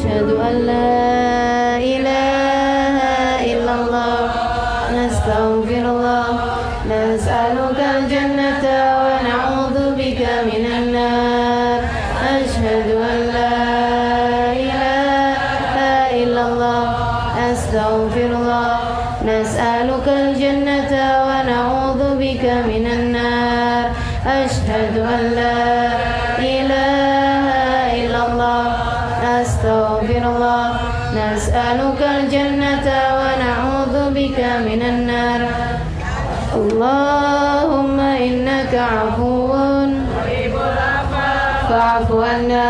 أشهد أن لا إله إلا الله نستغفر الله نسألك الجنة ونعوذ بك من النار أشهد أن لا إله إلا الله أستغفر الله نسألك الجنة ونعوذ بك من النار أشهد أن لا إله إلا الله أستغفر الله نسألك الجنة ونعوذ بك من النار اللهم إنك عفو فاعف عنا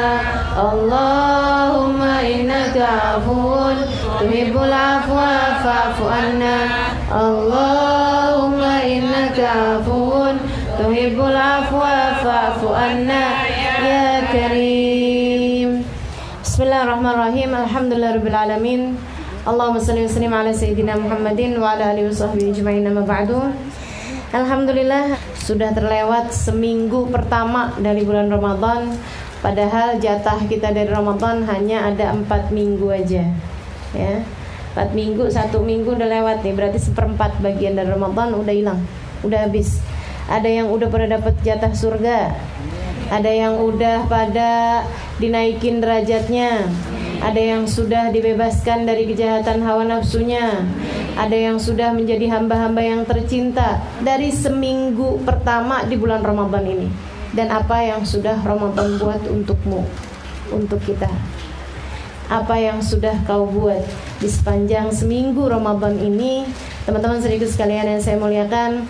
اللهم إنك عفو تحب العفو فاعف عنا اللهم إنك عفو تحب العفو فاعف عنا يا كريم بسم الله الرحمن الرحيم الحمد لله رب العالمين Allahumma salli wa sallim ala sayyidina Muhammadin wa ala alihi washabbihi ajma'in amma ba'du. Alhamdulillah sudah terlewat seminggu pertama dari bulan Ramadan. Padahal jatah kita dari Ramadan hanya ada 4 minggu aja. Ya. 4 minggu, 1 minggu udah lewat nih. Berarti 1/4 bagian dari Ramadan udah hilang, udah habis. Ada yang udah pada dapat jatah surga. Ada yang udah pada dinaikin derajatnya. Ada yang sudah dibebaskan dari kejahatan hawa nafsunya. Ada yang sudah menjadi hamba-hamba yang tercinta dari seminggu pertama di bulan Ramadan ini. Dan apa yang sudah Ramadan buat untukmu, untuk kita? Apa yang sudah kau buat di sepanjang seminggu Ramadan ini? Teman-teman sedikit sekalian yang saya muliakan,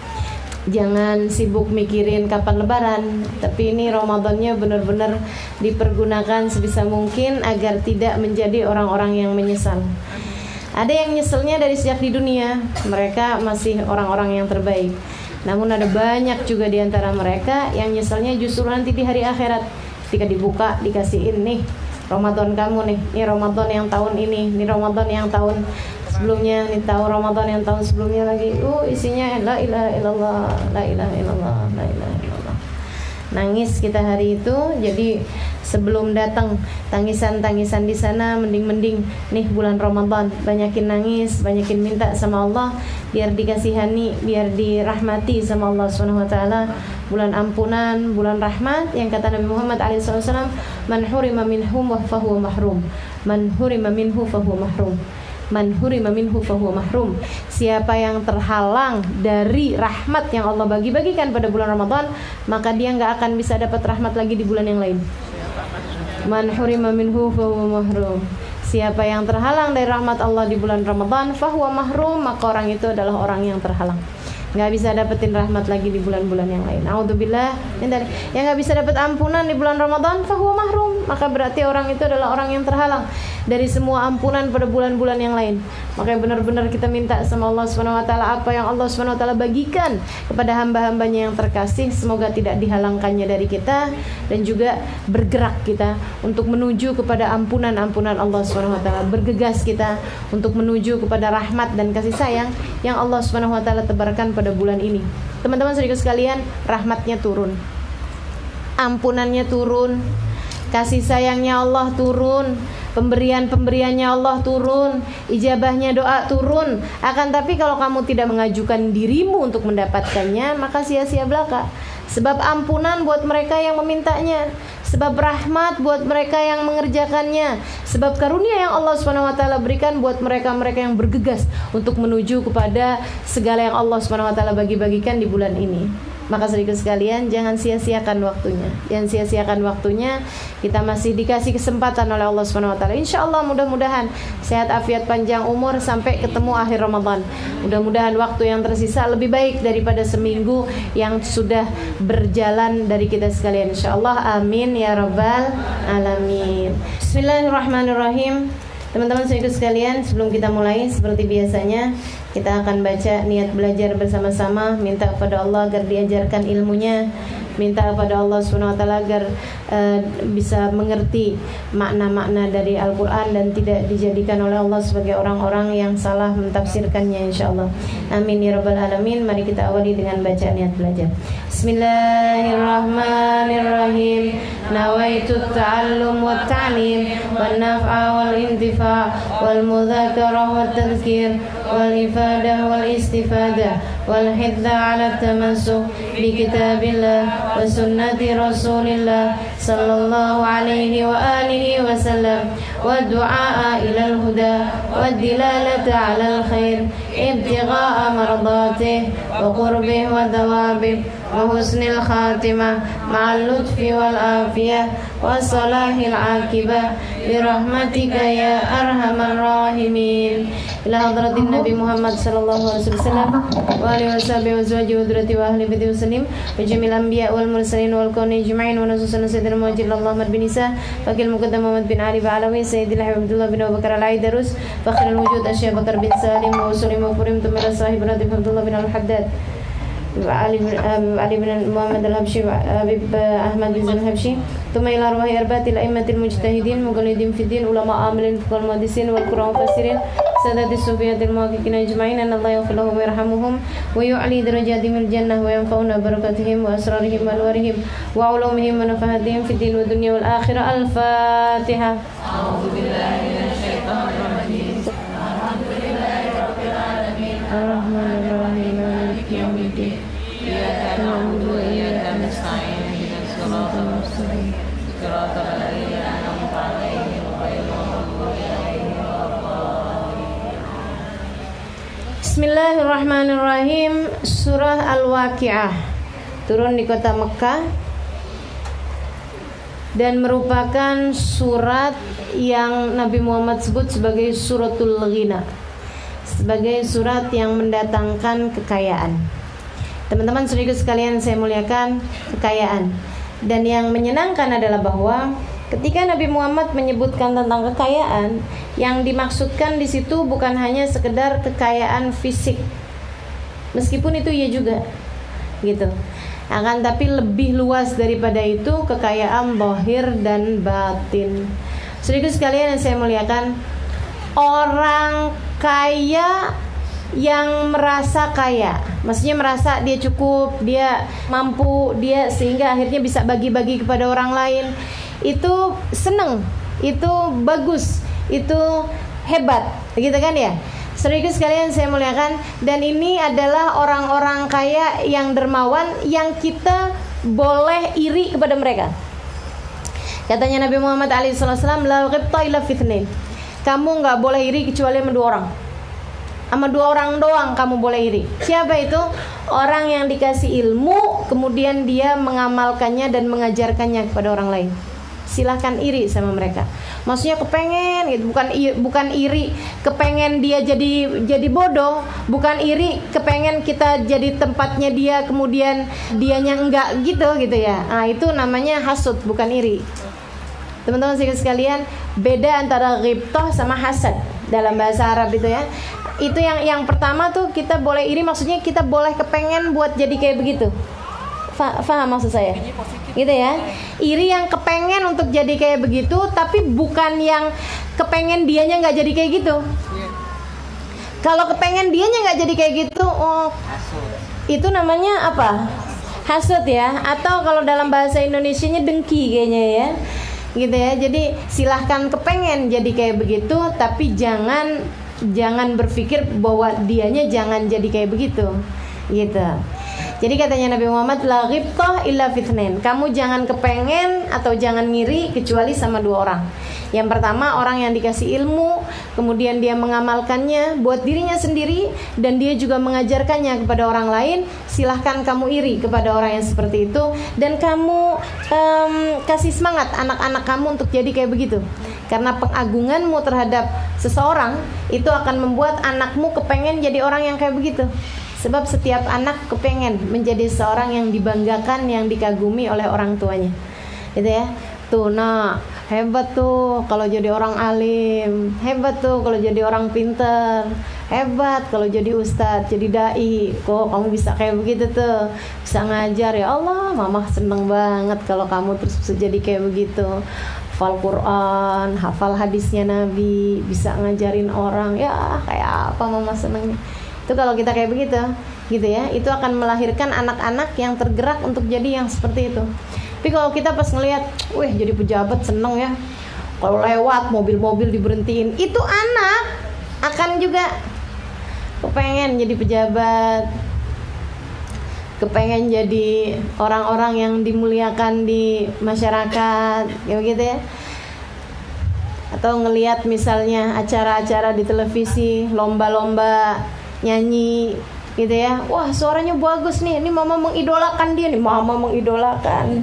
jangan sibuk mikirin kapan lebaran, tapi ini Ramadannya benar-benar dipergunakan sebisa mungkin agar tidak menjadi orang-orang yang menyesal. Ada yang nyeselnya dari sejak di dunia, mereka masih orang-orang yang terbaik. Namun ada banyak juga di antara mereka yang nyeselnya justru nanti di hari akhirat, ketika dibuka dikasihin nih Ramadan kamu nih, ini Ramadan yang tahun ini, ini Ramadan yang tahun sebelumnya, nih tahun Ramadan yang tahun sebelumnya lagi. Isinya la ilaha illallah, la ilaha illallah, la ilaha illallah. Nangis kita hari itu. Jadi sebelum datang tangisan-tangisan di sana, mending nih bulan Ramadan banyakin nangis, banyakin minta sama Allah biar dikasihani, biar dirahmati sama Allah Subhanahu wa taala. Bulan ampunan, bulan rahmat yang kata Nabi Muhammad SAW, man hurima minhu fa huwa mahrum. Man hurima minhu fa huwa mahrum. Man hurima minhu fahuwa mahrum. Siapa yang terhalang dari rahmat yang Allah bagi-bagikan pada bulan Ramadan, maka dia enggak akan bisa dapat rahmat lagi di bulan yang lain. Man hurima minhu fahuwa mahrum. Siapa yang terhalang dari rahmat Allah di bulan Ramadan, fahuwa mahrum, maka orang itu adalah orang yang terhalang. Nggak bisa dapetin rahmat lagi di bulan-bulan yang lain. A'udzubillah. Yang nggak bisa dapat ampunan di bulan Ramadan, fahuwa mahrum, maka berarti orang itu adalah orang yang terhalang dari semua ampunan pada bulan-bulan yang lain. Makanya benar-benar kita minta sama Allah Subhanahu wa taala, apa yang Allah Subhanahu wa taala bagikan kepada hamba-hambanya yang terkasih, semoga tidak dihalangkannya dari kita, dan juga bergerak kita untuk menuju kepada ampunan-ampunan Allah Subhanahu wa taala. Bergegas kita untuk menuju kepada rahmat dan kasih sayang yang Allah Subhanahu wa taala tebarkan pada bulan ini. Teman-teman saudara sekalian, rahmatnya turun, ampunannya turun, kasih sayangnya Allah turun, pemberian-pemberiannya Allah turun, ijabahnya doa turun. Akan tapi kalau kamu tidak mengajukan dirimu untuk mendapatkannya, maka sia-sia belaka. Sebab ampunan buat mereka yang memintanya, sebab rahmat buat mereka yang mengerjakannya, sebab karunia yang Allah Subhanahu wa taala berikan buat mereka-mereka yang bergegas untuk menuju kepada segala yang Allah Subhanahu wa taala bagi-bagikan di bulan ini. Maka sedikit sekalian, jangan sia-siakan waktunya. Jangan sia-siakan waktunya. Kita masih dikasih kesempatan oleh Allah Subhanahu wa taala. Insyaallah mudah-mudahan sehat afiat panjang umur sampai ketemu akhir Ramadan. Mudah-mudahan waktu yang tersisa lebih baik daripada seminggu yang sudah berjalan dari kita sekalian. Insyaallah, amin ya rabbal alamin. Bismillahirrahmanirrahim. Teman-teman sedikit sekalian, sebelum kita mulai seperti biasanya, Kita akan baca niat belajar bersama-sama, minta kepada Allah agar diajarkan ilmunya, minta kepada Allah SWT agar bisa mengerti makna-makna dari Al-Quran dan tidak dijadikan oleh Allah sebagai orang-orang yang salah mentafsirkannya, insyaAllah. Amin ya rabbal alamin. Mari kita awali dengan baca niat belajar. Bismillahirrahmanirrahim. Nawaitu ta'allum wa ta'lim wa naf'a wal intifa' wal mudhakarah wa tadhkir wal ifadah wal istifadah wal hidda ala tamassuk bi kitabillah wa sunnati rasulillah sallallahu alaihi wa alihi wa sallam wa du'a ila al-huda wa dilalata ala al-khair ibtigha'a mardatih wa qurbih wa thawabih wa husnil khatimah ma'al lutfi wal afiyah wa salahil aqibah birahmatika ya arhamar rahimin. Ila hadratin Nabi Muhammad sallallahu alaihi wasallam wa alihi washabihi wa azwajihi wa dhurriyyati wa ahli baiti wasallim wa jamil anbiya wal mursalin wal kauni ajma'in wa nasusana sayyidina Muhammad Muhammad bin Isa wakil muqaddam Muhammad bin Ali Ba'alawi sayyidil Abdullah bin Abu Bakar al-Aidarus fakhrul wujud Asy Bakar bin Salim wa usulim wa furim tumira sahib Ratif Abdullah bin al-Haddad Ali bin Muhammad al-Habsyi Habib Ahmad bin al-Habsyi thumma ila arwahi arba'atil a'immatil mujtahidin muqallidin fiddin ulama amilin fuqal muhaddisin wal qur'an mufassirin sadatis sufiyatil muhaqqiqin ajma'in an Allah yaghfir lahum wa yarhamuhum wa yu'li darajatihim al jannah wa yanfa'una barakatihim wa asrarihim wa alwarihim wa ulumihim wa nafahatihim fid din wa dunya wal akhirah. Al-Fatihah. A'udzu billahi minasy syaithanir rajim. Alhamdulillahi rabbil alamin arrahmanir rahim maliki yaumiddin iyyaka na'budu wa iyyaka nasta'in ihdinas siratal mustaqim siratal ladzina an'amta 'alaihim ghairil maghdubi 'alaihim waladdallin. Bismillahirrahmanirrahim. Surah Al-Waqi'ah turun di kota Mekah dan merupakan surat yang Nabi Muhammad sebut sebagai suratul ghina, sebagai surat yang mendatangkan kekayaan. Teman-teman saudara sekalian saya muliakan, kekayaan. Dan yang menyenangkan adalah bahwa ketika Nabi Muhammad menyebutkan tentang kekayaan, yang dimaksudkan di situ bukan hanya sekedar kekayaan fisik, meskipun itu ya juga, gitu. Akan tapi lebih luas daripada itu, kekayaan zahir dan batin. Saudara sekalian yang saya muliakan, orang kaya yang merasa kaya, maksudnya merasa dia cukup, dia mampu, dia sehingga akhirnya bisa bagi-bagi kepada orang lain, itu seneng, itu bagus, itu hebat, begitu kan ya? Saudara sekalian saya muliakan, dan ini adalah orang-orang kaya yang dermawan yang kita boleh iri kepada mereka. Katanya Nabi Muhammad SAW, la ghibta illa fitnain. Kamu nggak boleh iri kecuali sama 2 orang. Sama 2 orang doang kamu boleh iri. Siapa itu? Orang yang dikasih ilmu, kemudian dia mengamalkannya dan mengajarkannya kepada orang lain. Silahkan iri sama mereka. Maksudnya kepengen gitu, bukan iri kepengen dia jadi bodoh, bukan iri kepengen kita jadi tempatnya dia kemudian dianya enggak gitu ya. Nah, itu namanya hasud, bukan iri. Teman-teman sekalian, beda antara ghibtah sama hasad dalam bahasa Arab itu ya. Itu yang pertama tuh kita boleh iri, maksudnya kita boleh kepengen buat jadi kayak begitu. Faham maksud saya? Gitu ya. Iri yang kepengen untuk jadi kayak begitu, tapi bukan yang kepengen dianya nggak jadi kayak gitu. Kalau kepengen dianya nggak jadi kayak gitu, oh, itu namanya apa? Hasud ya. Atau kalau dalam bahasa Indonesianya dengki kayaknya ya. Gitu ya. Jadi silahkan kepengen jadi kayak begitu, tapi jangan berpikir bahwa dianya jangan jadi kayak begitu. Gitu. Jadi katanya Nabi Muhammad, la ghibtah illa fitnain. Kamu jangan kepengen atau jangan ngiri kecuali sama 2 orang. Yang pertama, orang yang dikasih ilmu, kemudian dia mengamalkannya buat dirinya sendiri, dan dia juga mengajarkannya kepada orang lain. Silahkan kamu iri kepada orang yang seperti itu, dan kamu kasih semangat anak-anak kamu untuk jadi kayak begitu. Karena pengagunganmu terhadap seseorang itu akan membuat anakmu kepengen jadi orang yang kayak begitu. Sebab setiap anak kepengen menjadi seorang yang dibanggakan, yang dikagumi oleh orang tuanya, gitu ya. Tuh, nah hebat tuh kalau jadi orang alim, hebat tuh kalau jadi orang pinter, hebat kalau jadi ustadz, jadi dai. Kok kamu bisa kayak begitu tuh, bisa ngajar, ya Allah mama seneng banget kalau kamu terus bisa jadi kayak begitu, hafal Quran, hafal hadisnya Nabi, bisa ngajarin orang, ya kayak apa mama senengnya. Itu kalau kita kayak begitu gitu ya, itu akan melahirkan anak-anak yang tergerak untuk jadi yang seperti itu. Tapi kalau kita pas ngelihat, wih jadi pejabat seneng ya, kalau lewat mobil-mobil diberhentiin, itu anak akan juga kepengen jadi pejabat, kepengen jadi orang-orang yang dimuliakan di masyarakat, ya begitu ya. Atau ngelihat misalnya acara-acara di televisi, lomba-lomba nyanyi gitu ya, wah suaranya bagus nih, ini mama mengidolakan dia nih, mama mengidolakan.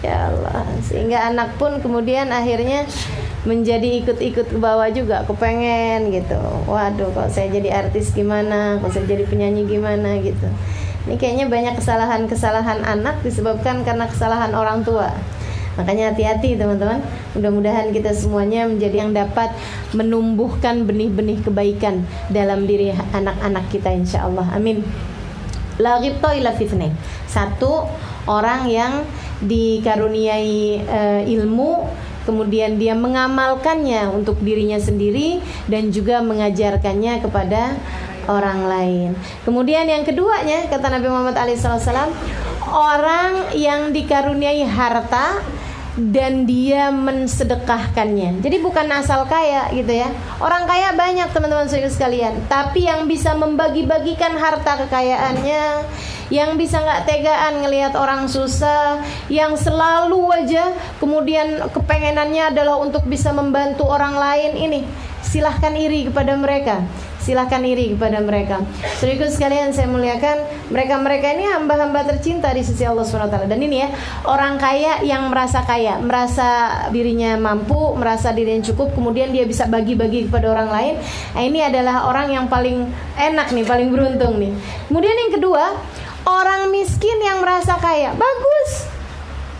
Ya Allah, sehingga anak pun kemudian akhirnya menjadi ikut-ikut ke bawah juga, kepengen gitu. Waduh, kalau saya jadi artis gimana, kalau saya jadi penyanyi gimana gitu. Ini kayaknya banyak kesalahan-kesalahan anak disebabkan karena kesalahan orang tua. Makanya hati-hati teman-teman. Mudah-mudahan kita semuanya menjadi yang dapat menumbuhkan benih-benih kebaikan dalam diri anak-anak kita, insyaallah. Amin. La ghibta illa fitnah. Satu, orang yang dikaruniai ilmu, kemudian dia mengamalkannya untuk dirinya sendiri dan juga mengajarkannya kepada orang lain. Kemudian yang keduanya, kata Nabi Muhammad SAW, orang yang dikaruniai harta dan dia mensedekahkannya. Jadi bukan asal kaya gitu ya. Orang kaya banyak teman-teman sekalian, tapi yang bisa membagi-bagikan harta kekayaannya, yang bisa nggak tegaan ngelihat orang susah, yang selalu aja kemudian kepengenannya adalah untuk bisa membantu orang lain, ini silahkan iri kepada mereka. Silahkan iri kepada mereka. Saudaraku sekalian saya muliakan, mereka-mereka ini hamba-hamba tercinta di sisi Allah SWT. Dan ini ya, orang kaya yang merasa kaya, merasa dirinya mampu, merasa dirinya cukup, kemudian dia bisa bagi-bagi kepada orang lain. Nah, ini adalah orang yang paling enak nih, paling beruntung nih. Kemudian yang kedua, orang miskin yang merasa kaya. Bagus,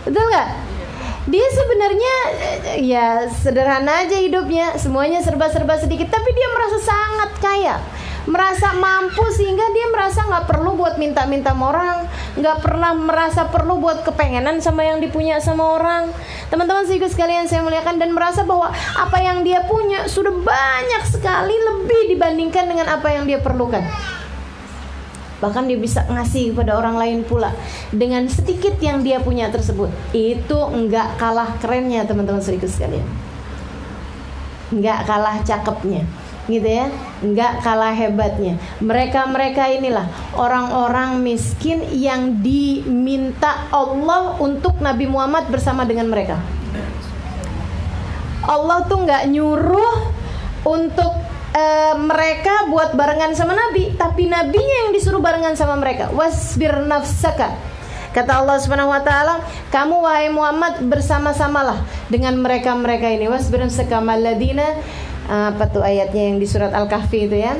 betul gak? Dia sebenarnya ya sederhana aja hidupnya, semuanya serba-serba sedikit, tapi dia merasa sangat kaya, merasa mampu sehingga dia merasa nggak perlu buat minta-minta sama orang, nggak pernah merasa perlu buat kepengenan sama yang dipunya sama orang. Teman-teman sekalian saya muliakan, dan merasa bahwa apa yang dia punya sudah banyak sekali lebih dibandingkan dengan apa yang dia perlukan. Bahkan dia bisa ngasih kepada orang lain pula dengan sedikit yang dia punya tersebut. Itu enggak kalah kerennya teman-teman sekalian, enggak kalah cakepnya gitu ya, enggak kalah hebatnya. Mereka inilah orang-orang miskin yang diminta Allah untuk Nabi Muhammad bersama dengan mereka. Allah tuh enggak nyuruh untuk mereka buat barengan sama Nabi, tapi Nabinya yang disuruh barengan sama mereka. Wasbir nafsaka, kata Allah Subhanahu wa taala, kamu wahai Muhammad bersama-samalah dengan mereka-mereka ini. Wasbir nafsaka maladina, apa tuh ayatnya yang di surat Al-Kahfi itu ya.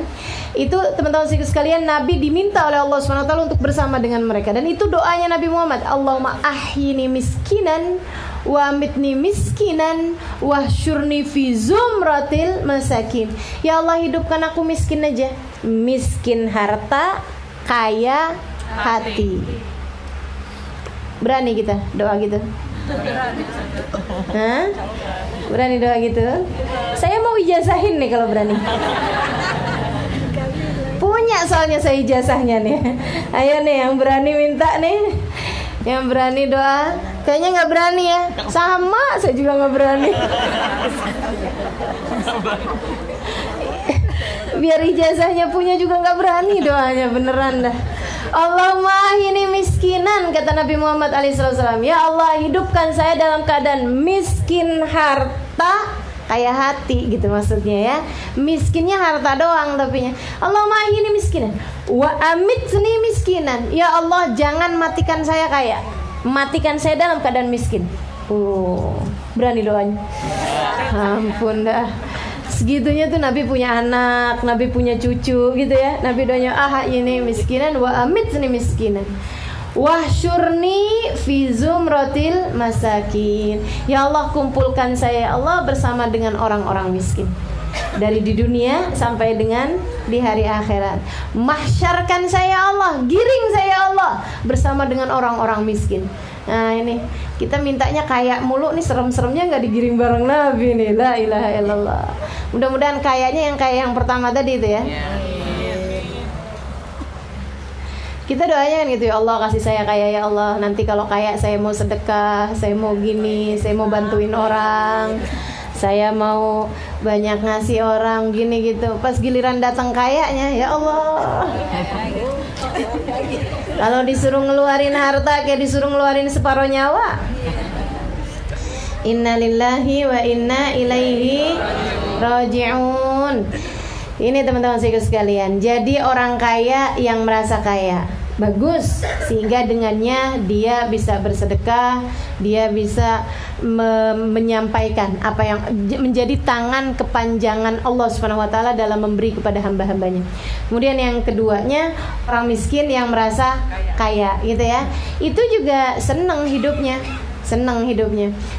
Itu teman-teman sekalian, Nabi diminta oleh Allah Subhanahu wa taala untuk bersama dengan mereka, dan itu doanya Nabi Muhammad. Allahumma ahyini miskinan wa amitni miskinan wahsyurni fi zumratil masakin. Ya Allah, hidupkan aku miskin aja, miskin harta, kaya hati. Berani kita doa gitu? Hah? Berani doa gitu? Saya mau ijazahin nih kalau berani. Punya soalnya saya ijazahnya nih. Ayo nih yang berani minta nih, yang berani doa. Kayaknya nggak berani ya. Sama, saya juga nggak berani. Biar ijazahnya punya juga nggak berani doanya, beneran dah. Allahumma ini miskinan, kata Nabi Muhammad SAW. Ya Allah, hidupkan saya dalam keadaan miskin harta, kaya hati gitu maksudnya ya. Miskinnya harta doang tapinya. Allahumma ini miskinan wa amitni miskinan. Ya Allah, jangan matikan saya kaya, matikan saya dalam keadaan miskin. Berani doanya. Ampun dah. Segitunya tuh Nabi punya anak, Nabi punya cucu gitu ya. Nabi doanya ini miskinan wa amit ini miskinan. Wahsyurni fi zumratil masakin. Ya Allah, kumpulkan saya ya Allah bersama dengan orang-orang miskin. Dari di dunia sampai dengan di hari akhirat. Mahsyarkan saya Allah, giring saya Allah bersama dengan orang-orang miskin. Nah ini kita mintanya kaya mulu nih, serem-seremnya nggak digiring bareng Nabi nih. La ilaha illallah. Mudah-mudahan kayanya yang kaya yang pertama tadi itu ya. Kita doanya kan gitu, ya Allah kasih saya kaya ya Allah. Nanti kalau kaya saya mau sedekah, saya mau gini, saya mau bantuin orang, saya mau banyak ngasih orang gini gitu. Pas giliran datang kayanya, ya Allah. Kalau disuruh ngeluarin harta kayak disuruh ngeluarin separuh nyawa. Innalillahi wa inna ilaihi raji'un. Ini teman-teman sekalian. Jadi orang kaya yang merasa kaya bagus, sehingga dengannya dia bisa bersedekah, dia bisa menyampaikan apa yang menjadi tangan kepanjangan Allah Subhanahu wa taala dalam memberi kepada hamba-hambanya. Kemudian yang keduanya, orang miskin yang merasa kaya gitu ya. Itu juga senang hidupnya.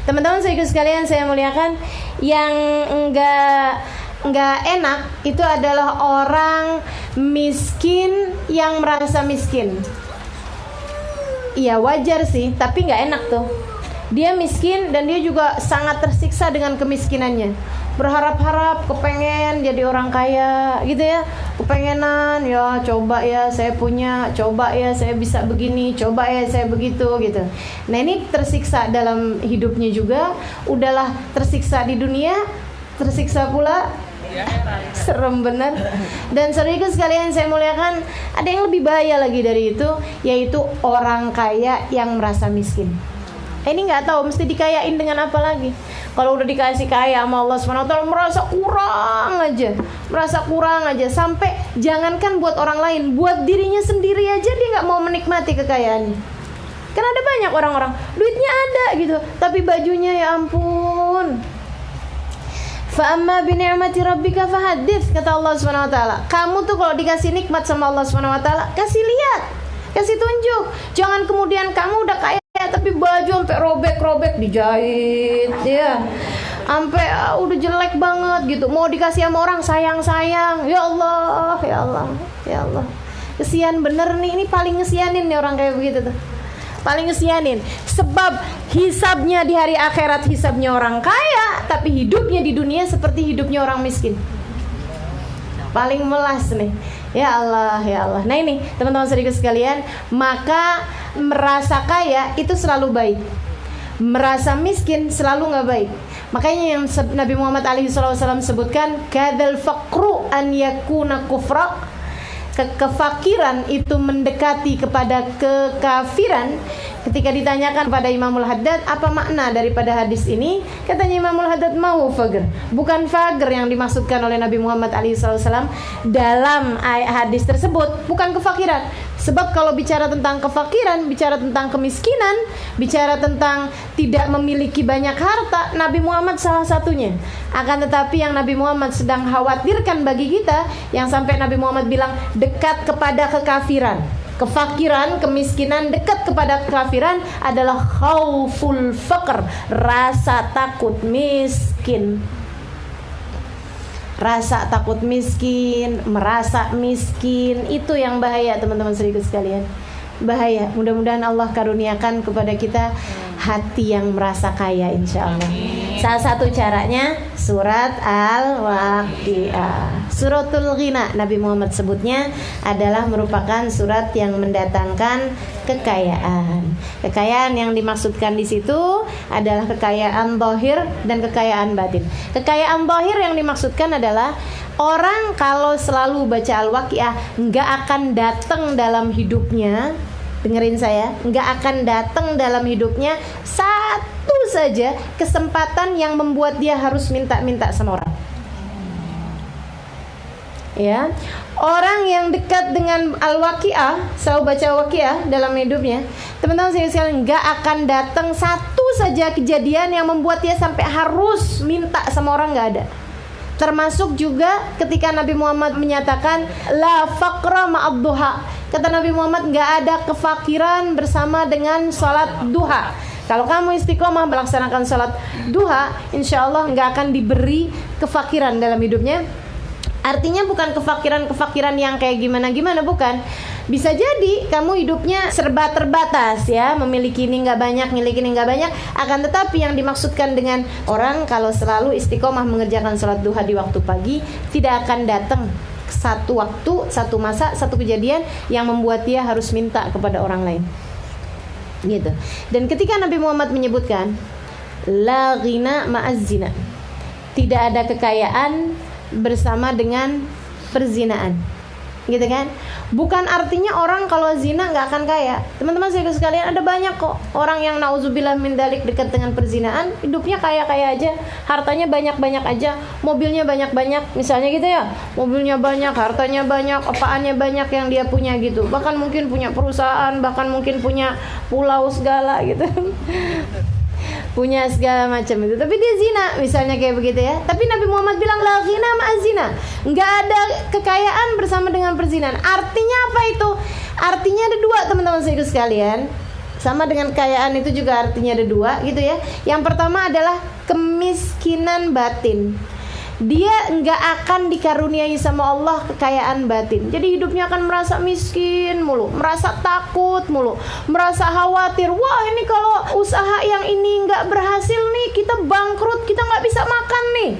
Teman-teman sekalian saya muliakan, yang enggak enak itu adalah orang miskin yang merasa miskin. Iya wajar sih, tapi enggak enak tuh. Dia miskin dan dia juga sangat tersiksa dengan kemiskinannya. Berharap-harap, kepengen jadi orang kaya gitu ya. Kepengenan, ya coba ya saya punya, coba ya saya bisa begini, coba ya saya begitu gitu. Nah ini tersiksa dalam hidupnya juga. Udahlah tersiksa di dunia, tersiksa pula serem bener. Dan saudaraku sekalian saya muliakan, ada yang lebih bahaya lagi dari itu, yaitu orang kaya yang merasa miskin. Ini nggak tahu mesti dikayain dengan apa lagi. Kalau udah dikasih kaya sama Allah SWT, merasa kurang aja, sampai jangankan buat orang lain, buat dirinya sendiri aja dia nggak mau menikmati kekayaannya. Kan ada banyak orang-orang duitnya ada gitu, tapi bajunya ya ampun. Fa'amma bi ni'mati rabbika fahaddits, kata Allah Subhanahu wa taala. Kamu tuh kalau dikasih nikmat sama Allah Subhanahu wa taala, kasih lihat, kasih tunjuk. Jangan kemudian kamu udah kaya tapi baju sampai robek-robek dijahit ya. Sampai udah jelek banget gitu. Mau dikasih sama orang sayang-sayang. Ya Allah, ya Allah, ya Allah. Kesian bener nih, ini paling ngesianin nih orang kayak begitu tuh. Paling ngesianin. Sebab hisabnya di hari akhirat hisabnya orang kaya, tapi hidupnya di dunia seperti hidupnya orang miskin. Paling melas nih. Ya Allah, ya Allah. Nah ini teman-teman saudara sekalian, maka merasa kaya itu selalu baik, merasa miskin selalu nggak baik. Makanya yang Nabi Muhammad SAW sebutkan, kadzal faqru an yakuna kufra, kefakiran itu mendekati kepada kekafiran. Ketika ditanyakan pada Imamul Haddad, apa makna daripada hadis ini? Katanya Imamul Haddad, mau fagr, bukan fagr yang dimaksudkan oleh Nabi Muhammad SAW dalam hadis tersebut, bukan kefakiran. Sebab kalau bicara tentang kefakiran, bicara tentang kemiskinan, bicara tentang tidak memiliki banyak harta, Nabi Muhammad salah satunya. Akan tetapi yang Nabi Muhammad sedang khawatirkan bagi kita, yang sampai Nabi Muhammad bilang dekat kepada kekafiran, kefakiran, kemiskinan, dekat kepada kekafiran adalah khauful faqr, rasa takut miskin. Rasa takut miskin, merasa miskin, itu yang bahaya teman-teman saudara sekalian. Bahaya. Mudah-mudahan Allah karuniakan kepada kita hati yang merasa kaya, insya Allah. Salah satu caranya surat Al-Waqiah, suratul Ghina, Nabi Muhammad sebutnya adalah merupakan surat yang mendatangkan kekayaan. Kekayaan yang dimaksudkan di situ adalah kekayaan zahir dan kekayaan batin. Kekayaan zahir yang dimaksudkan adalah orang kalau selalu baca Al-Waqiah nggak akan datang dalam hidupnya. Dengerin saya, nggak akan datang dalam hidupnya satu saja kesempatan yang membuat dia harus minta-minta sama orang. Ya, orang yang dekat dengan Al-Waqiah, selalu baca Al-Waqiah dalam hidupnya, teman-teman sekalian, nggak akan datang satu saja kejadian yang membuat dia sampai harus minta sama orang, nggak ada. Termasuk juga ketika Nabi Muhammad menyatakan la faqra ma'ad duha, Kata Nabi Muhammad, nggak ada kefakiran bersama dengan sholat duha. Kalau kamu istiqomah melaksanakan sholat duha, insya Allah nggak akan diberi kefakiran dalam hidupnya. Artinya bukan kefakiran yang kayak gimana-gimana, bukan. Bisa jadi kamu hidupnya serba terbatas ya, memiliki ini nggak banyak, miliki ini nggak banyak. Akan tetapi yang dimaksudkan dengan orang kalau selalu istiqomah mengerjakan sholat duha di waktu pagi, tidak akan datang satu waktu, satu masa, satu kejadian yang membuat dia harus minta kepada orang lain. Gitu. Dan ketika Nabi Muhammad menyebutkan la ghina ma'az zina, tidak ada kekayaan bersama dengan perzinaan, gitu kan? Bukan artinya orang kalau zina nggak akan kaya. Teman-teman saya sekalian, ada banyak kok orang yang nauzubillah min dalik dekat dengan perzinaan, hidupnya kaya-kaya aja, hartanya banyak-banyak aja, mobilnya banyak-banyak, misalnya gitu ya, mobilnya banyak, hartanya banyak, apaannya banyak yang dia punya gitu. Bahkan mungkin punya perusahaan, bahkan mungkin punya pulau segala gitu. Punya segala macam itu, tapi dia zina misalnya kayak begitu ya. Tapi Nabi Muhammad bilang la ghina ma'az zina, nggak ada kekayaan bersama dengan perzinahan. Artinya apa itu? Artinya ada dua, teman-teman saya sekalian. Sama dengan kekayaan itu juga artinya ada dua gitu ya. Yang pertama adalah kemiskinan batin. Dia nggak akan dikaruniai sama Allah kekayaan batin. Jadi hidupnya akan merasa miskin mulu, merasa takut mulu, merasa khawatir. Wah, ini kalau usaha yang ini nggak berhasil nih, kita bangkrut, kita nggak bisa makan nih.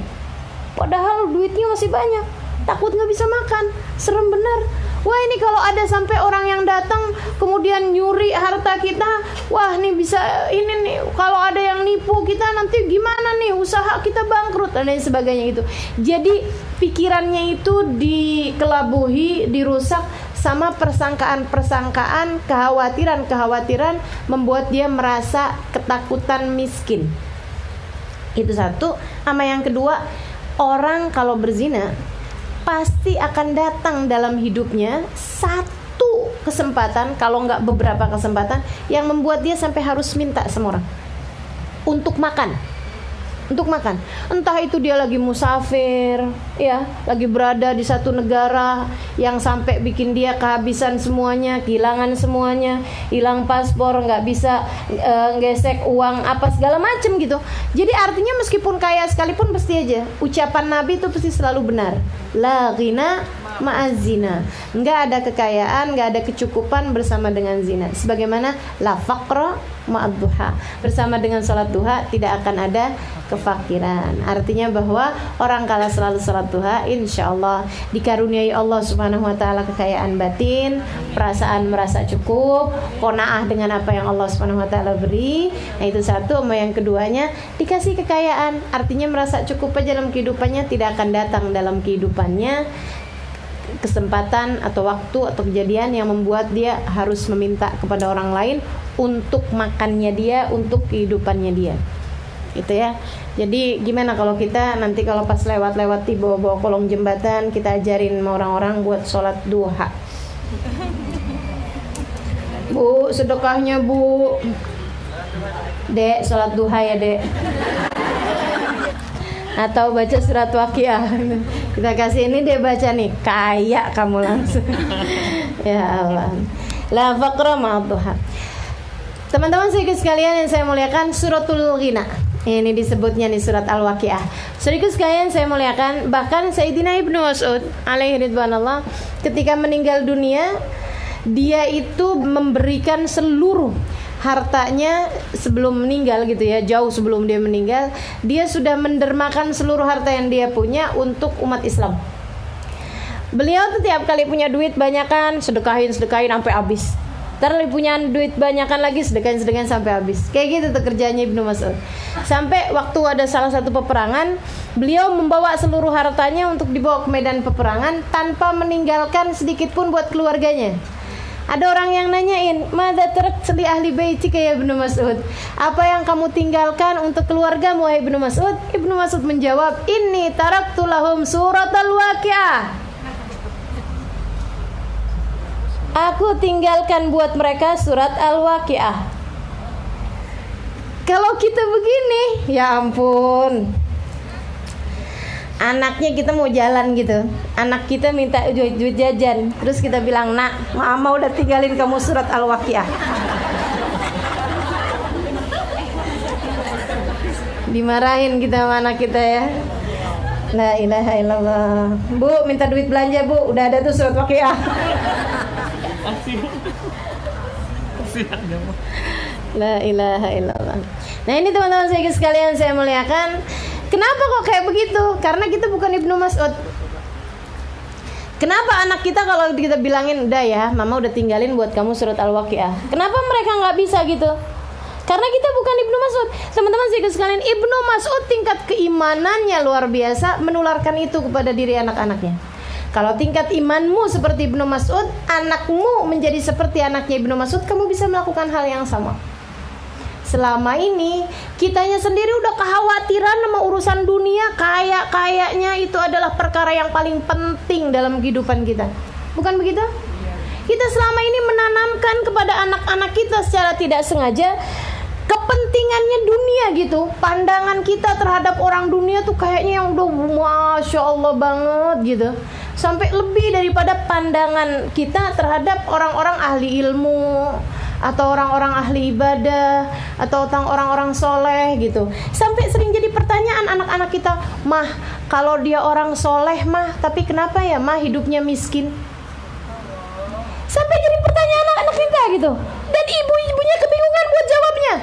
Padahal duitnya masih banyak, takut nggak bisa makan, serem bener. Wah, ini kalau ada sampai orang yang datang kemudian nyuri harta kita, wah nih bisa ini nih, kalau ada yang nipu kita nanti gimana nih, usaha kita bangkrut dan lain sebagainya gitu. Jadi pikirannya itu dikelabuhi, dirusak sama persangkaan-persangkaan, kekhawatiran-kekhawatiran membuat dia merasa ketakutan miskin. Itu satu. Sama yang kedua, orang kalau berzina pasti akan datang dalam hidupnya satu kesempatan, kalau nggak beberapa kesempatan, yang membuat dia sampai harus minta sama orang untuk makan. Untuk makan, entah itu dia lagi musafir, ya, lagi berada di satu negara yang sampai bikin dia kehabisan semuanya, kehilangan semuanya, hilang paspor, nggak bisa gesek uang apa segala macem gitu. Jadi artinya meskipun kaya sekalipun pasti aja ucapan Nabi itu pasti selalu benar. La ghina ma'az zina, nggak ada kekayaan, nggak ada kecukupan bersama dengan zina. Sebagaimana la faqra ma'ad duha, bersama dengan salat duha tidak akan ada kefakiran. Artinya bahwa orang kalau selalu salat duha, insya Allah dikaruniai Allah Subhanahu Wa Taala kekayaan batin, perasaan merasa cukup, qanaah dengan apa yang Allah Subhanahu Wa Taala beri. Nah itu satu. Sama yang keduanya dikasih kekayaan, artinya merasa cukup aja dalam kehidupannya, tidak akan datang dalam kehidupannya kesempatan atau waktu atau kejadian yang membuat dia harus meminta kepada orang lain untuk makannya dia, untuk kehidupannya dia. Itu ya. Jadi gimana kalau kita nanti kalau pas lewat-lewat di bawah-bawah kolong jembatan, kita ajarin sama orang-orang buat sholat duha. Bu, sedekahnya Bu. Dek, sholat duha ya Dek. Atau baca surat Waqiah. Kita kasih ini dia baca nih, kaya kamu langsung. Ya Allah. La faqra ma'ad duha. Teman-teman sekalian yang saya muliakan, suratul ghina. Ini disebutnya nih surat Al-Waqiah. Saudaraku sekalian saya muliakan, bahkan Sayyidina Ibnu Mas'ud alaihi ridwanullah ketika meninggal dunia, dia itu memberikan seluruh hartanya sebelum meninggal gitu ya, jauh sebelum dia meninggal, dia sudah mendermakan seluruh harta yang dia punya untuk umat Islam. Beliau tuh tiap kali punya duit banyakan, sedekahin sampai habis. Ntar punya duit banyakan lagi, sedekahin sampai habis. Kayak gitu tuh kerjanya Ibnu Mas'ud. Sampai waktu ada salah satu peperangan, beliau membawa seluruh hartanya untuk dibawa ke medan peperangan tanpa meninggalkan sedikit pun buat keluarganya. Ada orang yang nanyain, "Madza tarakta li ahli baitika ya Ibnu Mas'ud?" Apa yang kamu tinggalkan untuk keluargamu wahai Ibnu Mas'ud? Ibnu Mas'ud menjawab, "Inni taraktu lahum suratal Waqiah." Aku tinggalkan buat mereka surat Al-Waqiah. Kalau kita begini, ya ampun. Anaknya kita mau jalan gitu, anak kita minta duit jajan, terus kita bilang, nak, mama udah tinggalin kamu surat Al-Waqiah. Dimarahin kita sama anak kita ya. La ilaha illallah. Bu, minta duit belanja bu, udah ada tuh surat Waqiah. La ilaha illallah. Nah ini teman-teman saya sekalian saya muliakan. Kenapa kok kayak begitu? Karena kita bukan Ibnu Mas'ud. Kenapa anak kita kalau kita bilangin, udah ya, mama udah tinggalin buat kamu surat Al-Waqiah, kenapa mereka nggak bisa gitu? Karena kita bukan Ibnu Mas'ud. Teman-teman saya sekalian, Ibnu Mas'ud tingkat keimanannya luar biasa, menularkan itu kepada diri anak-anaknya. Kalau tingkat imanmu seperti Ibnu Mas'ud, anakmu menjadi seperti anaknya Ibnu Mas'ud, kamu bisa melakukan hal yang sama. Selama ini kitanya sendiri udah kekhawatiran sama urusan dunia, kayaknya itu adalah perkara yang paling penting dalam kehidupan kita. Bukan begitu? Kita selama ini menanamkan kepada anak-anak kita secara tidak sengaja kepentingannya dunia gitu. Pandangan kita terhadap orang dunia tuh kayaknya yang udah Masya Allah banget gitu. Sampai lebih daripada pandangan kita terhadap orang-orang ahli ilmu, atau orang-orang ahli ibadah, atau orang-orang soleh gitu. Sampai sering jadi pertanyaan anak-anak kita, mah kalau dia orang soleh mah, tapi kenapa ya mah hidupnya miskin? Sampai jadi pertanyaan anak-anak kita gitu. Dan ibu-ibunya kebingungan buat jawabnya.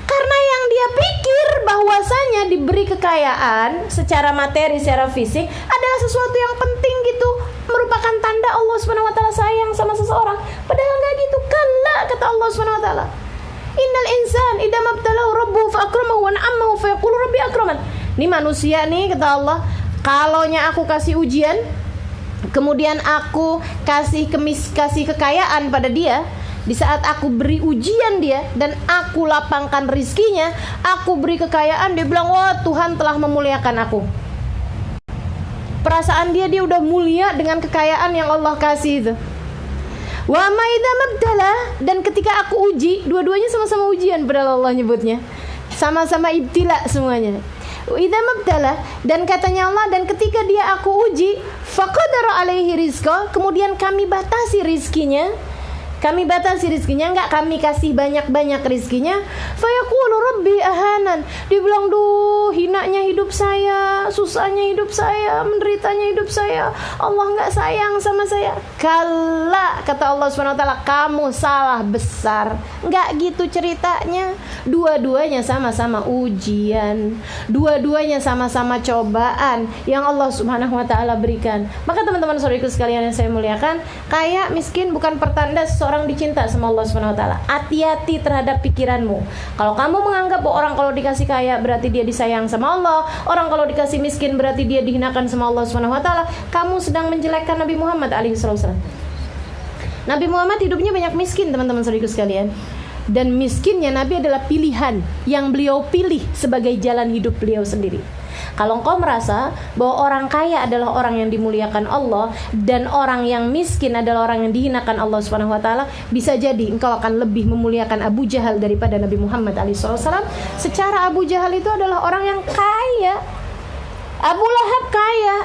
Karena yang dia pikir bahwasanya diberi kekayaan secara materi, secara fisik adalah sesuatu yang penting gitu, merupakan tanda Allah SWT sayang sama seseorang. Padahal enggak gitu. Kalla, kata Allah SWT. Innal insan idza mabtalahu rabbuhu fa akramahu wa na'amahu fa yaqulu rabbi akraman. Ini manusia nih, kata Allah, kalaunya aku kasih ujian, kemudian aku kasih kekayaan pada dia, di saat aku beri ujian dia dan aku lapangkan rizkinya, aku beri kekayaan, dia bilang, wah Tuhan telah memuliakan aku. Perasaan dia udah mulia dengan kekayaan yang Allah kasih itu. Wa maidza mabtala, dan ketika aku uji, dua-duanya sama-sama ujian, padahal Allah nyebutnya sama-sama ibtila semuanya. Idza mabtala, dan katanya Allah, dan ketika dia aku uji, faqadara alaihi rizqa, kemudian kami batasi rizkinya. Kami batasi rizkinya, enggak kami kasih banyak-banyak rizkinya. Fayaqulu rabbi ahanan, dia bilang, duh hinanya hidup saya, susahnya hidup saya, menderitanya hidup saya, Allah enggak sayang sama saya. Kalla, kata Allah SWT, kamu salah besar. Enggak gitu ceritanya. Dua-duanya sama-sama ujian, dua-duanya sama-sama cobaan yang Allah SWT berikan. Maka teman-teman saudaraku sekalian yang saya muliakan, kaya miskin bukan pertanda seorang dicinta sama Allah SWT. Hati-hati terhadap pikiranmu. Kalau kamu menganggap bahwa orang kalau dikasih kaya berarti dia disayang sama Allah, orang kalau dikasih miskin berarti dia dihinakan sama Allah SWT, kamu sedang menjelekkan Nabi Muhammad SAW. Nabi Muhammad hidupnya banyak miskin, teman-teman saudaraku sekalian. Dan miskinnya Nabi adalah pilihan yang beliau pilih sebagai jalan hidup beliau sendiri. Kalau engkau merasa bahwa orang kaya adalah orang yang dimuliakan Allah dan orang yang miskin adalah orang yang dihinakan Allah SWT, bisa jadi engkau akan lebih memuliakan Abu Jahal daripada Nabi Muhammad SAW. Secara Abu Jahal itu adalah orang yang kaya, Abu Lahab kaya,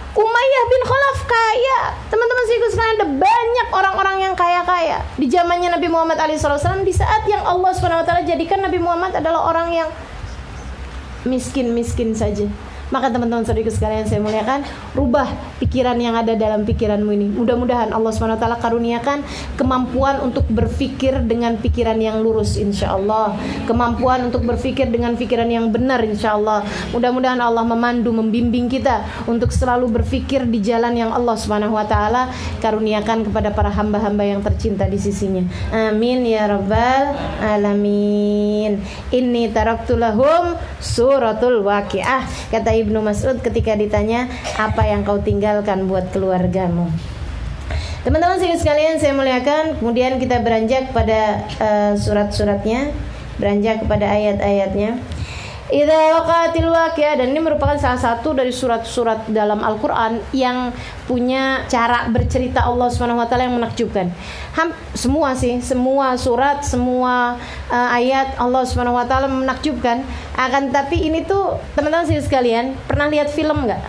Umayyah bin Khalaf kaya. Teman-teman sekalian, ada banyak orang-orang yang kaya-kaya di zamannya Nabi Muhammad SAW, di saat yang Allah SWT jadikan Nabi Muhammad adalah orang yang miskin-miskin saja. Maka teman-teman saudaraku sekalian saya muliakan, rubah pikiran yang ada dalam pikiranmu ini. Mudah-mudahan Allah SWT karuniakan kemampuan untuk berpikir dengan pikiran yang lurus, insyaAllah. Kemampuan untuk berpikir dengan pikiran yang benar, insyaAllah. Mudah-mudahan Allah memandu, membimbing kita untuk selalu berpikir di jalan yang Allah SWT karuniakan kepada para hamba-hamba yang tercinta di sisinya. Amin ya rabbal alamin. Inni taraktu lahum suratul Waqiah. Kata Ibnu Mas'ud ketika ditanya, apa yang kau tinggalkan buat keluargamu? Teman-teman sekalian saya muliakan, kemudian kita beranjak pada surat-suratnya, beranjak kepada ayat-ayatnya. Idza waqa'atil waqi'ah, dan ini merupakan salah satu dari surat-surat dalam Al-Qur'an yang punya cara bercerita Allah Subhanahu wa taala yang menakjubkan. Semua surat, semua ayat Allah Subhanahu wa taala menakjubkan. Akan tapi ini tuh teman-teman sekalian, pernah lihat film enggak?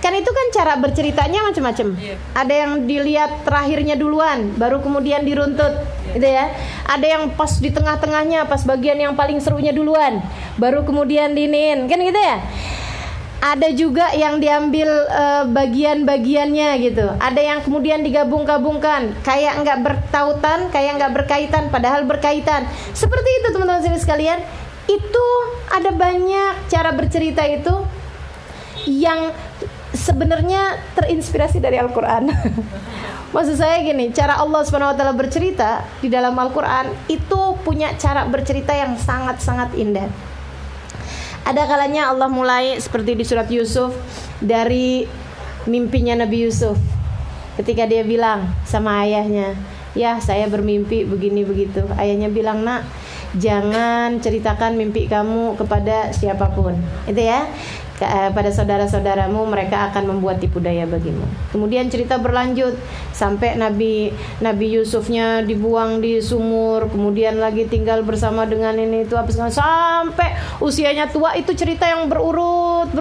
Kan itu kan cara berceritanya macam-macam. Ada yang dilihat terakhirnya duluan, baru kemudian diruntut, gitu ya. Ada yang pas di tengah-tengahnya, pas bagian yang paling serunya duluan, baru kemudian diniin, kan gitu ya. Ada juga yang diambil bagian-bagiannya gitu. Ada yang kemudian digabung-gabungkan, kayak nggak bertautan, kayak nggak berkaitan, padahal berkaitan. Seperti itu teman-teman sekalian. Itu ada banyak cara bercerita itu yang sebenarnya terinspirasi dari Al-Quran. Maksud saya gini, cara Allah Subhanahu wa taala bercerita di dalam Al-Quran itu punya cara bercerita yang sangat-sangat indah. Ada kalanya Allah mulai seperti di surat Yusuf dari mimpinya Nabi Yusuf. Ketika dia bilang sama ayahnya, "Ya, saya bermimpi begini begitu." Ayahnya bilang, "Nak, jangan ceritakan mimpi kamu kepada siapapun." Itu ya. Pada saudara-saudaramu, mereka akan membuat tipu daya bagimu. Kemudian cerita berlanjut sampai Nabi Yusufnya dibuang di sumur, kemudian lagi tinggal bersama dengan ini itu sampai usianya tua. Itu cerita yang berurut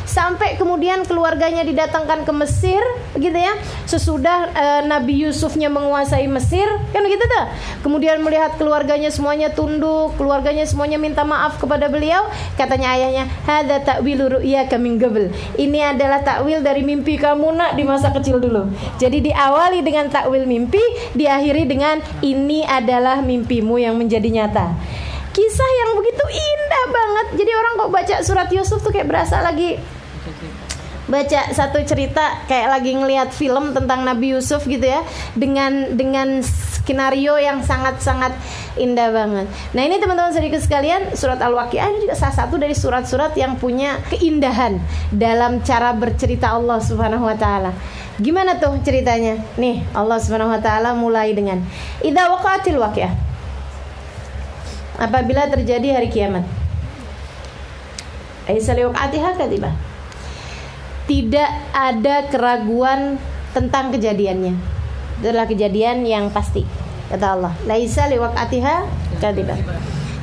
sampai kemudian keluarganya didatangkan ke Mesir, gitu ya. Sesudah Nabi Yusufnya menguasai Mesir, kan gitu tuh. Kemudian melihat keluarganya semuanya tunduk, keluarganya semuanya minta maaf kepada beliau, katanya ayahnya, "Hadza ta'wilu ru'yaka min qabl." Ini adalah takwil dari mimpi kamu, Nak, di masa kecil dulu. Jadi diawali dengan takwil mimpi, diakhiri dengan ini adalah mimpimu yang menjadi nyata. Kisah yang begitu indah banget. Jadi orang kok baca surat Yusuf tuh kayak berasa lagi baca satu cerita, kayak lagi ngelihat film tentang Nabi Yusuf gitu ya, dengan skenario yang sangat-sangat indah banget. Nah ini teman-teman sedikit sekalian, surat Al-Waqi'ah ini juga salah satu dari surat-surat yang punya keindahan dalam cara bercerita Allah Subhanahu wa taala. Gimana tuh ceritanya? Nih, Allah Subhanahu wa taala mulai dengan idza waqa'atil waqi'ah. Apabila terjadi hari kiamat. Aisa liwaqa'atiha kadibah. Tidak ada keraguan tentang kejadiannya. Itu adalah kejadian yang pasti, kata Allah. Laisa liwaqatiha kadibah.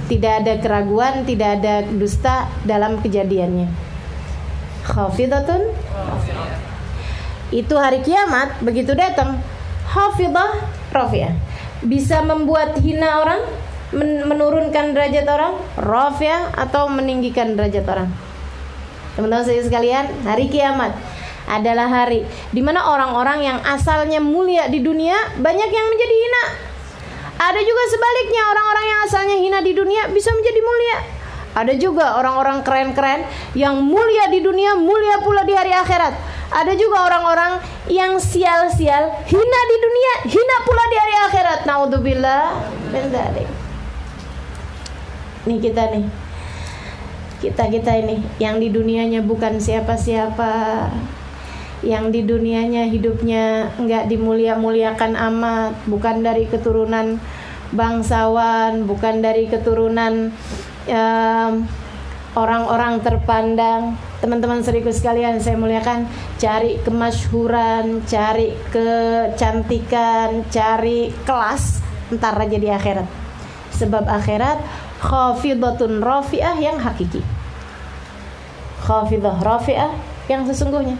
Tidak ada keraguan, tidak ada dusta dalam kejadiannya. Khafidatun. Itu hari kiamat begitu datang, khafidah rafi'ah. Bisa membuat hina orang, menurunkan derajat orang, rafi'ah, atau meninggikan derajat orang. Teman-teman sekalian, hari kiamat adalah hari di mana orang-orang yang asalnya mulia di dunia banyak yang menjadi hina. Ada juga sebaliknya, orang-orang yang asalnya hina di dunia bisa menjadi mulia. Ada juga orang-orang keren-keren yang mulia di dunia, mulia pula di hari akhirat. Ada juga orang-orang yang sial-sial, hina di dunia, hina pula di hari akhirat. Naudzubillah min dzalik. Nih kita ini yang di dunianya bukan siapa-siapa, yang di dunianya hidupnya enggak dimulia-muliakan amat, bukan dari keturunan bangsawan, bukan dari keturunan orang-orang terpandang. Teman-teman seriku sekalian saya muliakan, cari kemasyhuran, cari kecantikan, cari kelas, entar aja di akhirat. Sebab akhirat khafidatun rafi'ah yang hakiki. Khafidah rafi'ah yang sesungguhnya,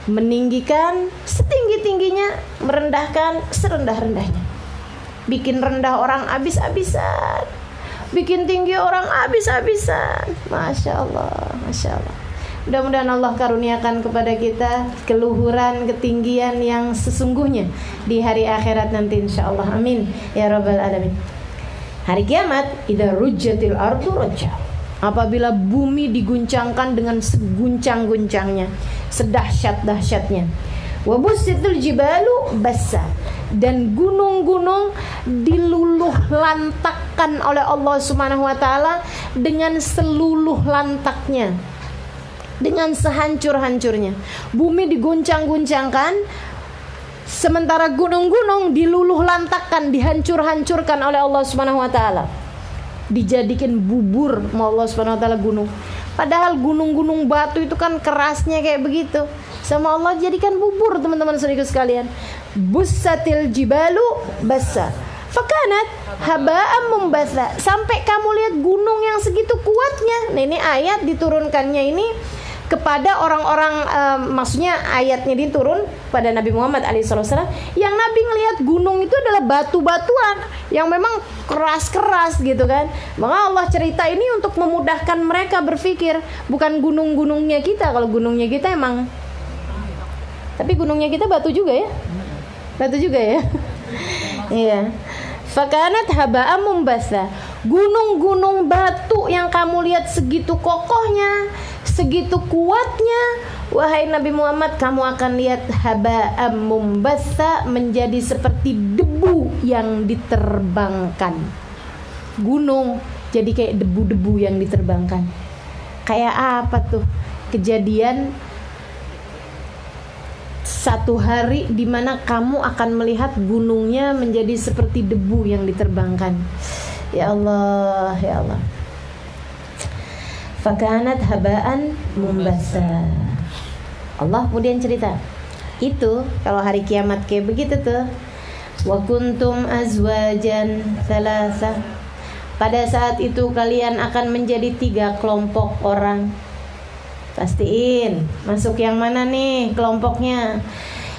meninggikan setinggi-tingginya, merendahkan serendah-rendahnya. Bikin rendah orang habis-habisan, bikin tinggi orang habis-habisan. Masya Allah, Masya Allah. Mudah-mudahan Allah karuniakan kepada kita keluhuran, ketinggian yang sesungguhnya di hari akhirat nanti insyaallah. Amin ya rabbal alamin. Hari kiamat, idza rujjatil ardu rajja. Apabila bumi diguncangkan dengan seguncang-guncangnya, sedahsyat-dahsyatnya. Wa bussitul jibalu bassa. Dan gunung-gunung diluluh lantakkan oleh Allah Subhanahu wa taala dengan seluluh lantaknya. Dengan sehancur-hancurnya. Bumi diguncang-guncangkan, sementara gunung-gunung diluluh lantakkan, dihancur-hancurkan oleh Allah Subhanahu wa taala. dijadikan bubur sama Allah Subhanahu wa taala gunung. Padahal gunung-gunung batu itu kan kerasnya kayak begitu. Sama Allah jadikan bubur, teman-teman saudaraku sekalian. Bussatil jibalu bassa. Fakanat haba'am mumbatha. Sampai kamu lihat gunung yang segitu kuatnya. Nah, ini ayat diturunkannya ini kepada orang-orang, maksudnya ayatnya diturun pada Nabi Muhammad SAW, yang Nabi ngelihat gunung itu adalah batu-batuan yang memang keras-keras gitu kan. Maka Allah cerita ini untuk memudahkan mereka berpikir, bukan gunung-gunungnya kita. Kalau gunungnya kita emang, tapi gunungnya kita batu juga ya, batu juga ya. Iya. Fakanat haba'am mumbatha. Gunung-gunung batu yang kamu lihat segitu kokohnya, segitu kuatnya, wahai Nabi Muhammad, kamu akan lihat haba'am mumbatha, menjadi seperti debu yang diterbangkan. Gunung jadi kayak debu-debu yang diterbangkan. Kayak apa tuh kejadian satu hari di mana kamu akan melihat gunungnya menjadi seperti debu yang diterbangkan. Ya Allah, ya Allah. Fakanat haba'an mumbatha. Allah kemudian cerita, itu kalau hari kiamat kayak begitu tuh. Wa kuntum azwajan thalatha. Pada saat itu kalian akan menjadi 3 kelompok orang. Pastiin masuk yang mana nih kelompoknya.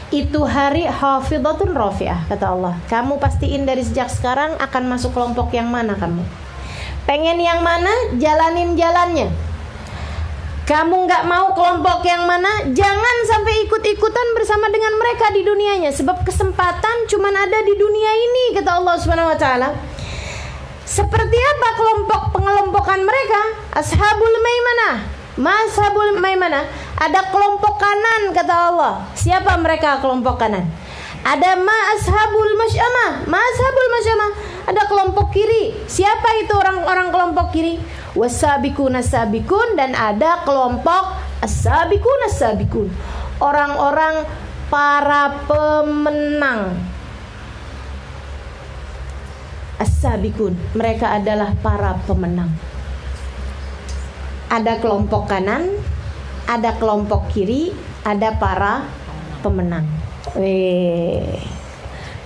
Itu hari hafidhatun rafi'ah, kata Allah. Kamu pastiin dari sejak sekarang akan masuk kelompok yang mana kamu. Pengen yang mana, jalanin jalannya. Kamu gak mau kelompok yang mana, jangan sampai ikut-ikutan bersama dengan mereka di dunianya. Sebab kesempatan cuman ada di dunia ini, kata Allah Subhanahu wa ta'ala. Seperti apa kelompok pengelompokan mereka? Ashabul Maimanah. Mashabul Maimanah, ada kelompok kanan, kata Allah. Siapa mereka kelompok kanan? Ada ashabul masyamah, ashabul masyamah. Ada kelompok kiri. Siapa itu orang-orang kelompok kiri? Wasabiqun as-sabiqun. Dan ada kelompok as-sabiqun as-sabiqun, orang-orang para pemenang. As-sabiqun, mereka adalah para pemenang. Ada kelompok kanan, ada kelompok kiri, ada para pemenang.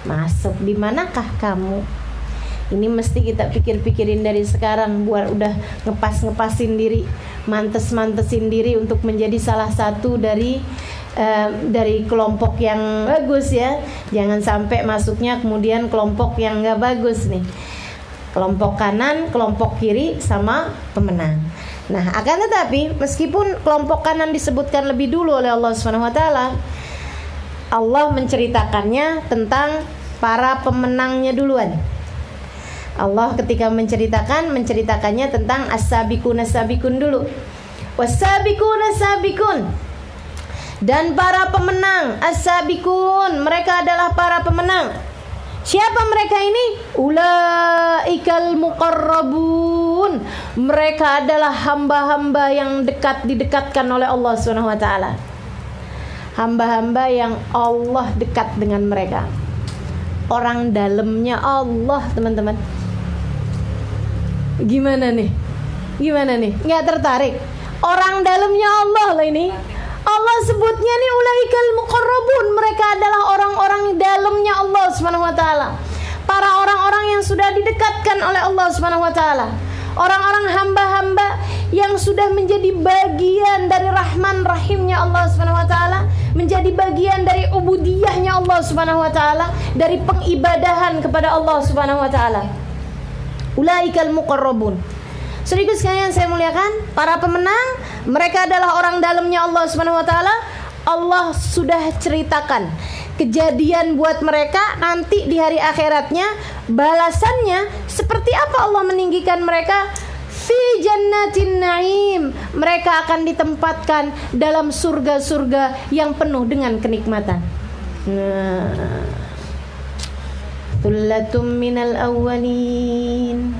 Masuk di manakah kamu? Ini mesti kita pikir-pikirin dari sekarang, buat udah ngepas-ngepasin diri, mantes-mantesin diri untuk menjadi salah satu dari kelompok yang bagus ya. Jangan sampai masuknya kemudian kelompok yang nggak bagus nih. Kelompok kanan, kelompok kiri, sama pemenang. Nah, akan tetapi meskipun kelompok kanan disebutkan lebih dulu oleh Allah Subhanahu wa taala, Allah menceritakannya tentang para pemenangnya duluan. Allah ketika menceritakannya tentang as-sabiqun as-sabiqun dulu. Was-sabiqun as-sabiqun. Dan para pemenang as-sabiqun, mereka adalah para pemenang. Siapa mereka ini? Ulaikal muqarrabun. Mereka adalah hamba-hamba yang didekatkan oleh Allah Subhanahu wa taala. Hamba-hamba yang Allah dekat dengan mereka. Orang dalamnya Allah, teman-teman. Gimana nih? Nggak tertarik? Orang dalamnya Allah loh ini. Allah sebutnya nih ulaikal muqarrabun. Mereka adalah orang-orang dalamnya Allah Subhanahu wa taala. Para orang-orang yang sudah didekatkan oleh Allah Subhanahu wa taala. Orang-orang hamba-hamba yang sudah menjadi bagian dari Rahman Rahimnya Allah Subhanahu wa taala, menjadi bagian dari ubudiyahnya Allah Subhanahu wa taala, dari pengibadahan kepada Allah Subhanahu wa taala. Ulaikal muqarrabun. Saudara sekalian saya muliakan, para pemenang, mereka adalah orang dalamnya Allah Subhanahu wa taala. Allah sudah ceritakan kejadian buat mereka nanti di hari akhiratnya, balasannya seperti apa Allah meninggikan mereka. Fi jannatin na'im, mereka akan ditempatkan dalam surga-surga yang penuh dengan kenikmatan. Tullatum minal awwalin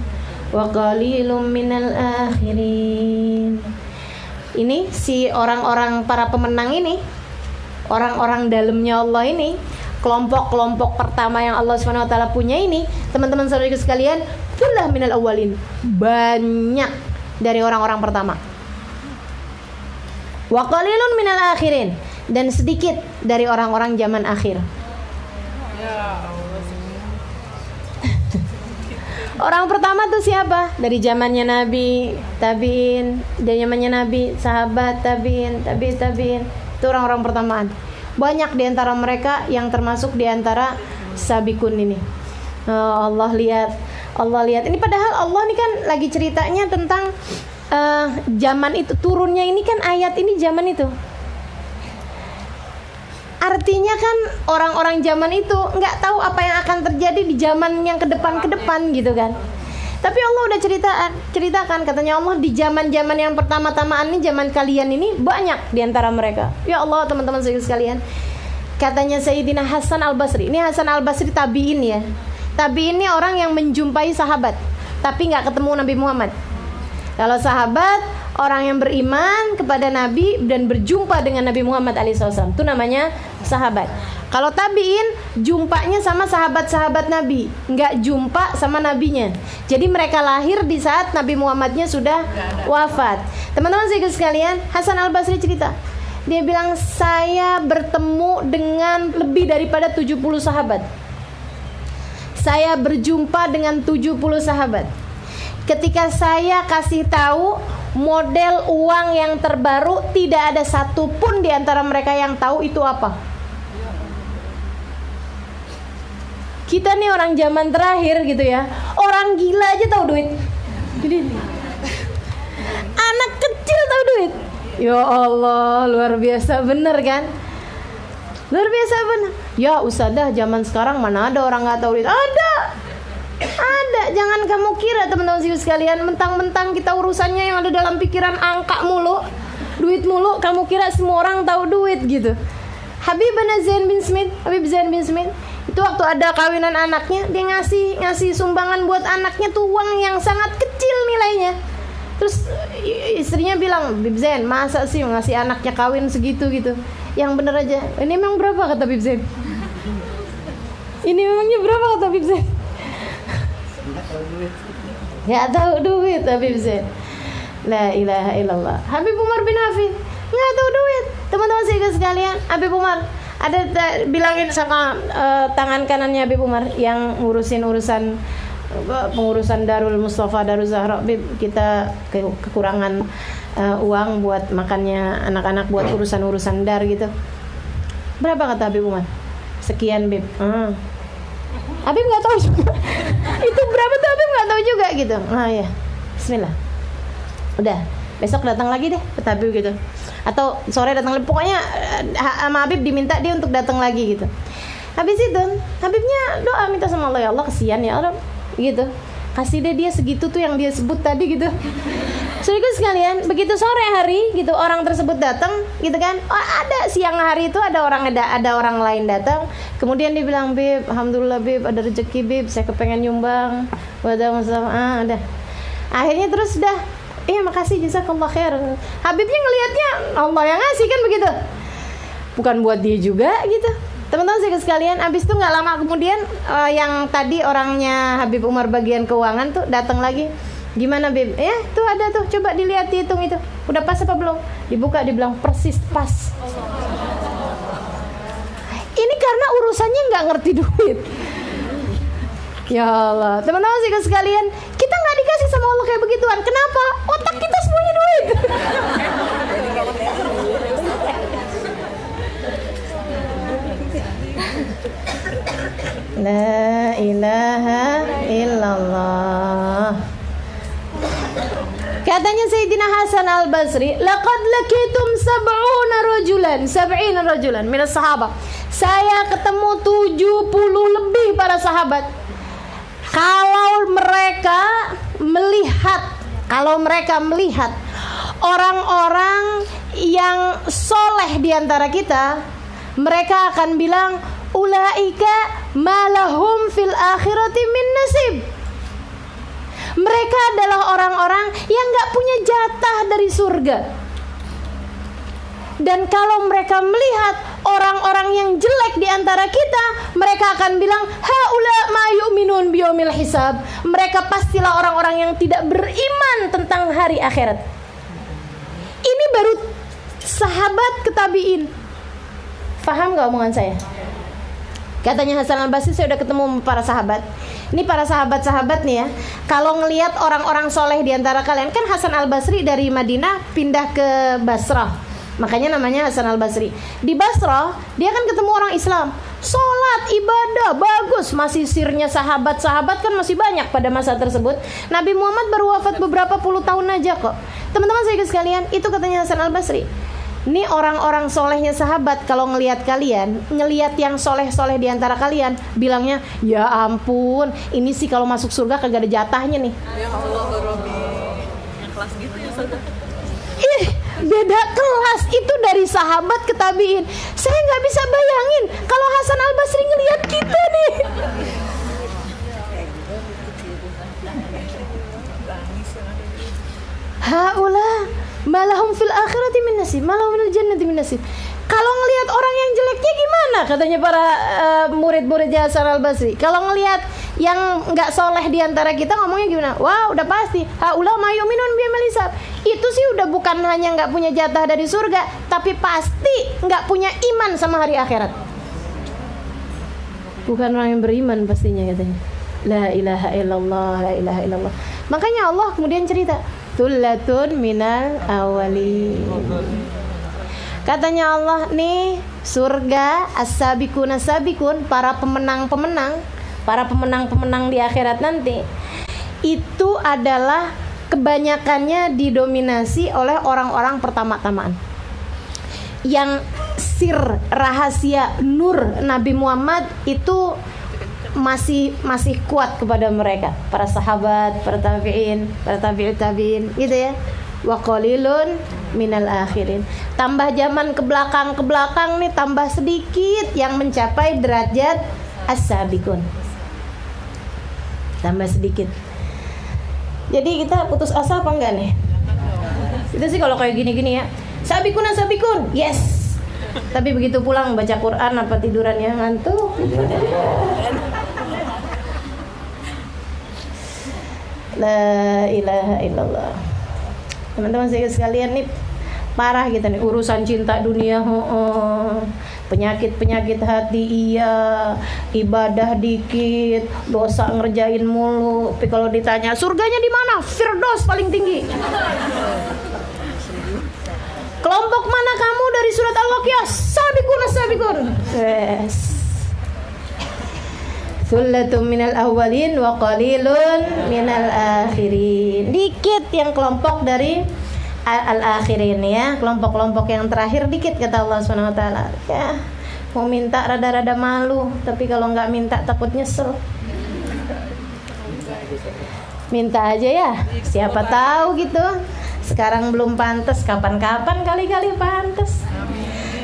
wa qalilum minal akhirin. Ini si orang-orang para pemenang ini, orang-orang dalamnya Allah ini, kelompok-kelompok pertama yang Allah Subhanahu wa taala punya ini, teman-teman saudara sekalian, kullah minal awwalin. Banyak dari orang-orang pertama. Wa qalilun minal akhirin, dan sedikit dari orang-orang zaman akhir. Orang pertama tuh siapa? Dari zamannya Nabi, tabiin, dari zamannya Nabi, sahabat, tabiin. Itu orang-orang pertamaan. Banyak di antara mereka yang termasuk di antara sabiqun ini. Allah lihat. Ini padahal Allah ini kan lagi ceritanya tentang zaman itu, turunnya ini kan ayat ini zaman itu. Artinya kan orang-orang zaman itu nggak tahu apa yang akan terjadi di zaman yang ke depan gitu kan. Tapi Allah udah ceritakan, katanya Allah di zaman-zaman yang pertama-tamaan ini, zaman kalian ini banyak di antara mereka. Ya Allah, teman-teman sekalian. Katanya Sayyidina Hasan Al-Basri. Ini Hasan Al-Basri tabi'in ya. Tabi'in ini orang yang menjumpai sahabat tapi nggak ketemu Nabi Muhammad. Kalau sahabat, orang yang beriman kepada Nabi dan berjumpa dengan Nabi Muhammad SAW, itu namanya sahabat. Kalau tabiin, jumpanya sama sahabat-sahabat Nabi, nggak jumpa sama nabinya. Jadi mereka lahir di saat Nabi Muhammadnya sudah wafat. Teman-teman sekalian, Hasan Al-Basri cerita, dia bilang, saya bertemu dengan lebih daripada 70 sahabat. Saya berjumpa dengan 70 sahabat. Ketika saya kasih tahu model uang yang terbaru, tidak ada satupun di antara mereka yang tahu itu apa. Kita nih orang zaman terakhir gitu ya, orang gila aja tahu duit. Jadi anak kecil tahu duit. Ya Allah, luar biasa bener kan? Luar biasa bener. Ya usadah, zaman sekarang mana ada orang nggak tahu duit? Ada, jangan kamu kira teman-teman sekalian, mentang-mentang kita urusannya yang ada dalam pikiran angka mulu, duit mulu, kamu kira semua orang tahu duit gitu. Habib Zain bin Smith itu waktu ada kawinan anaknya, dia ngasih sumbangan buat anaknya tuh uang yang sangat kecil nilainya. Terus istrinya bilang, Habib Zain, masa sih ngasih anaknya kawin segitu gitu? Yang bener aja, ini memang berapa kata Habib Zain? Ini memangnya berapa kata Habib Zain? Gak tahu duit Habib Zain. La ilaha illallah. Habib Umar bin Hafid gak tahu duit. Teman-teman sekalian, Habib Umar ada bilangin sama tangan kanannya Habib Umar yang ngurusin pengurusan Darul Mustafa, Darul Zahra, Habib, kita kekurangan uang buat makannya anak-anak, buat urusan dar gitu. Berapa kata Habib Umar? Sekian, Bib. Habib nggak tahu juga. Itu berapa tuh Habib nggak tahu juga gitu. Ya, Bismillah. Udah, besok datang lagi deh ke Habib gitu. Atau sore datang lagi. Pokoknya sama Habib diminta dia untuk datang lagi gitu. Habis itu Habibnya doa minta sama Allah, ya Allah kesian ya Allah gitu. Kasih deh dia segitu tuh yang dia sebut tadi gitu. Saudara sekalian, begitu sore hari gitu orang tersebut datang gitu kan. Ada siang hari itu ada orang lain datang. Kemudian dia bilang, Bib, alhamdulillah Bib, ada rezeki Bib, saya kepengen nyumbang. Ada. Akhirnya terus dah, makasih jazakallah khair. Habibnya ngelihatnya Allah yang ngasih kan begitu. Bukan buat dia juga gitu. Teman-teman sekalian, abis itu nggak lama kemudian yang tadi orangnya Habib Umar bagian keuangan tuh datang lagi. Gimana Bib? Tuh ada tuh, coba dilihat, dihitung itu. Udah pas apa belum? Dibuka, dibilang persis pas. Ini karena urusannya nggak ngerti duit. Ya Allah, teman-teman sekalian, kita nggak dikasih sama Allah kayak begituan. Kenapa? Otak kita semuanya duit. La ilaha illallah. Katanya Sayyidina Hasan Al-Basri, laqad lakitum 70 rajulan minas sahabat. Saya ketemu 70 lebih para sahabat. Kalau mereka melihat orang-orang yang soleh di antara kita, mereka akan bilang, ulaika malahum fil akhirati min nasib. Mereka adalah orang-orang yang gak punya jatah dari surga. Dan kalau mereka melihat orang-orang yang jelek di antara kita, mereka akan bilang, haula ma yu'minun biyaumil hisab. Mereka pastilah orang-orang yang tidak beriman tentang hari akhirat. Ini baru sahabat ke tabi'in. Paham gak omongan saya? Katanya Hasan al-Basri, saya udah ketemu para sahabat. Ini para sahabat-sahabat nih ya. Kalau ngelihat orang-orang soleh di antara kalian, kan Hasan al-Basri dari Madinah pindah ke Basrah, makanya namanya Hasan al-Basri. Di Basrah dia kan ketemu orang Islam, sholat, ibadah, bagus. Masih sirnya sahabat-sahabat kan masih banyak pada masa tersebut. Nabi Muhammad baru wafat beberapa puluh tahun aja kok. Teman-teman saya sekalian, itu katanya Hasan al-Basri. Ini orang-orang solehnya sahabat, kalau ngelihat kalian, ngelihat yang soleh-soleh di antara kalian, bilangnya, ya ampun, ini sih kalau masuk surga kagak ada jatahnya nih. Ya Allah, Robi. Yang kelas gitu ya, Ustaz. Ih, beda kelas itu dari sahabat ke tabiin. Saya nggak bisa bayangin kalau Hasan al-Basri ngelihat kita nih. Haula malahum fil akhirati min nasib, malahum fil jannati min nasib. Kalau ngelihat orang yang jeleknya gimana? Katanya para murid-muridnya Hasan al-Basri. Kalau ngelihat yang nggak soleh di antara kita, ngomongnya gimana? Wah, udah pasti. Haula ma yu'minun biyaumil hisab. Itu sih udah bukan hanya nggak punya jatah dari surga, tapi pasti nggak punya iman sama hari akhirat. Bukan orang yang beriman pastinya, katanya. La ilaha illallah, la ilaha illallah. Makanya Allah kemudian cerita, Tullatun minal awalin. Katanya Allah, nih surga as-sabiqun as-sabiqun, para pemenang-pemenang, para pemenang-pemenang di akhirat nanti, itu adalah kebanyakannya didominasi oleh orang-orang pertama-tamaan. Yang sir, rahasia, nur Nabi Muhammad itu masih kuat kepada mereka, para sahabat, para tabi'in, para tabi'ut tabi'in, gitu ya. Wa qalilun minal akhirin. Tambah zaman ke belakang nih, tambah sedikit yang mencapai derajat as-sabiqun. Tambah sedikit. Jadi kita putus asa apa enggak nih? Itu sih kalau kayak gini-gini ya. Sabiqun as-sabiqun. Yes. Tapi begitu pulang baca Quran apa tiduran ya, ngantuk. La ilaha illallah. Teman-teman saya sekalian, nih parah gitu nih urusan cinta dunia, penyakit hati, iya, ibadah dikit, dosa ngerjain mulu. Tapi kalau ditanya surganya di mana, Firdaus paling tinggi. Kelompok mana kamu dari surat Al-Waqiah? Sabiqun as-sabiqun. Yes. Sullatun minal awwalin wa qalilun minal akhirin. Dikit yang kelompok dari al-akhirin ya, kelompok-kelompok yang terakhir dikit kata Allah Subhanahu wa taala. Ya, mau minta rada-rada malu, tapi kalau enggak minta takut nyesel. Minta aja ya, siapa tahu gitu. Sekarang belum pantas, kapan-kapan kali-kali pantas.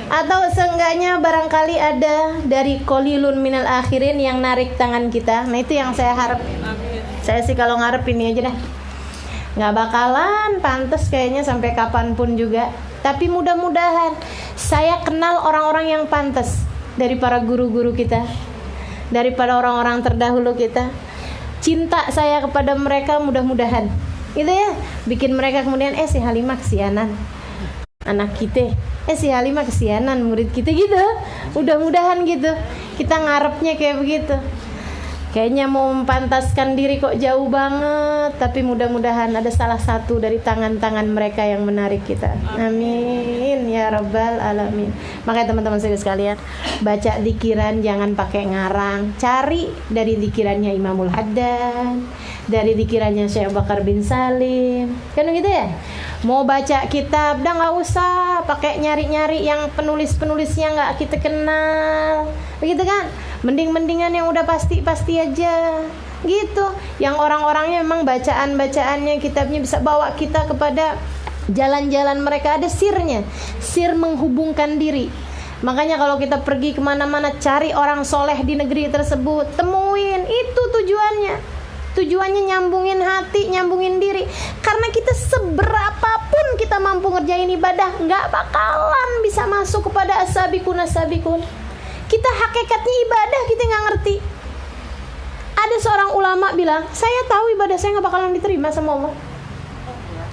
Atau seenggaknya barangkali ada dari qalilun minal akhirin yang narik tangan kita. Nah itu yang saya harap. Saya sih kalau ngarep ini aja dah, nggak bakalan pantas kayaknya sampai kapanpun juga. Tapi mudah-mudahan saya kenal orang-orang yang pantas dari para guru-guru kita, daripada orang-orang terdahulu kita. Cinta saya kepada mereka mudah-mudahan gitu ya, bikin mereka kemudian si Halimah kesianan anak kita, si Halimah kesianan murid kita gitu. Mudah-mudahan gitu. Kita ngarepnya kayak begitu. Kayaknya mau mempantaskan diri kok jauh banget, tapi mudah-mudahan ada salah satu dari tangan-tangan mereka yang menarik kita. Amin ya rabbal alamin. Makanya teman-teman saya sekalian, baca dikiran jangan pakai ngarang. Cari dari dikirannya Imamul Haddad, dari dikirannya Syekh Bakar bin Salim. Kan gitu ya? Mau baca kitab, dah nggak usah pakai nyari-nyari yang penulis-penulisnya nggak kita kenal, begitu kan? Mending-mendingan yang udah pasti-pasti aja, gitu. Yang orang-orangnya memang bacaan-bacaannya, kitabnya bisa bawa kita kepada jalan-jalan mereka, ada sirnya, sir menghubungkan diri. Makanya kalau kita pergi kemana-mana, cari orang soleh di negeri tersebut, temuin, itu tujuannya. Tujuannya nyambungin hati, nyambungin diri. Karena kita seberapapun pun kita mampu ngerjain ibadah, nggak bakalan bisa masuk kepada as-sabiqun as-sabiqun. Kita hakikatnya ibadah kita nggak ngerti. Ada seorang ulama bilang, saya tahu ibadah saya nggak bakalan diterima sama Allah.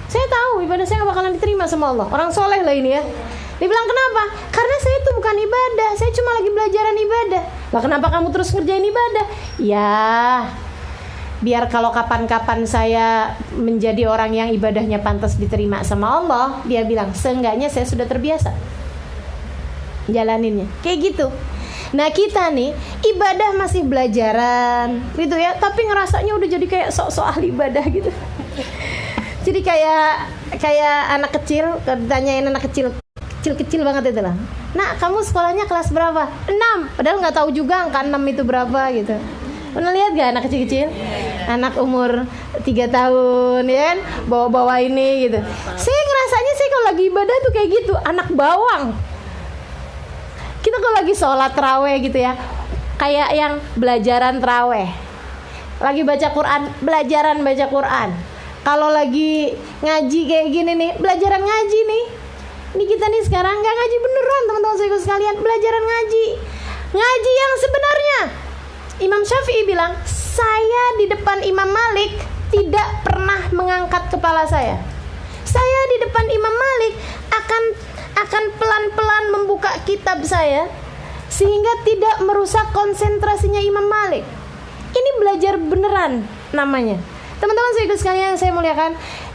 Saya tahu ibadah saya nggak bakalan diterima sama Allah. Orang soleh lah ini ya. Dia bilang, kenapa? Karena saya itu bukan ibadah, saya cuma lagi belajaran ibadah. Lah kenapa kamu terus ngerjain ibadah? Ya, biar kalau kapan-kapan saya menjadi orang yang ibadahnya pantas diterima sama Allah, dia bilang, seenggaknya saya sudah terbiasa jalaninnya. Kayak gitu. Nah kita nih ibadah masih belajaran gitu ya, tapi ngerasanya udah jadi kayak sok-sok ahli ibadah gitu. Jadi kayak anak kecil, ditanyain anak kecil banget itu lah. Nah kamu sekolahnya kelas berapa? 6. Padahal nggak tahu juga angka 6 itu berapa gitu. Pernah lihat gak anak kecil-kecil? Anak umur 3 tahun ya kan, bawa-bawa ini gitu. Saya ngerasanya saya kalau lagi ibadah tuh kayak gitu, anak bawang. Kita kalau lagi sholat terawih gitu ya, kayak yang belajaran terawih. Lagi baca Quran, belajaran baca Quran. Kalau lagi ngaji kayak gini nih, belajaran ngaji nih. Ini kita nih sekarang gak ngaji beneran teman-teman saya sekalian, belajaran ngaji. Ngaji yang sebenarnya. Imam Syafi'i bilang, saya di depan Imam Malik tidak pernah mengangkat kepala saya. Saya di depan Imam Malik akan pelan-pelan membuka kitab saya sehingga tidak merusak konsentrasinya Imam Malik. Ini belajar beneran namanya. Teman-teman sekalian yang saya muliakan,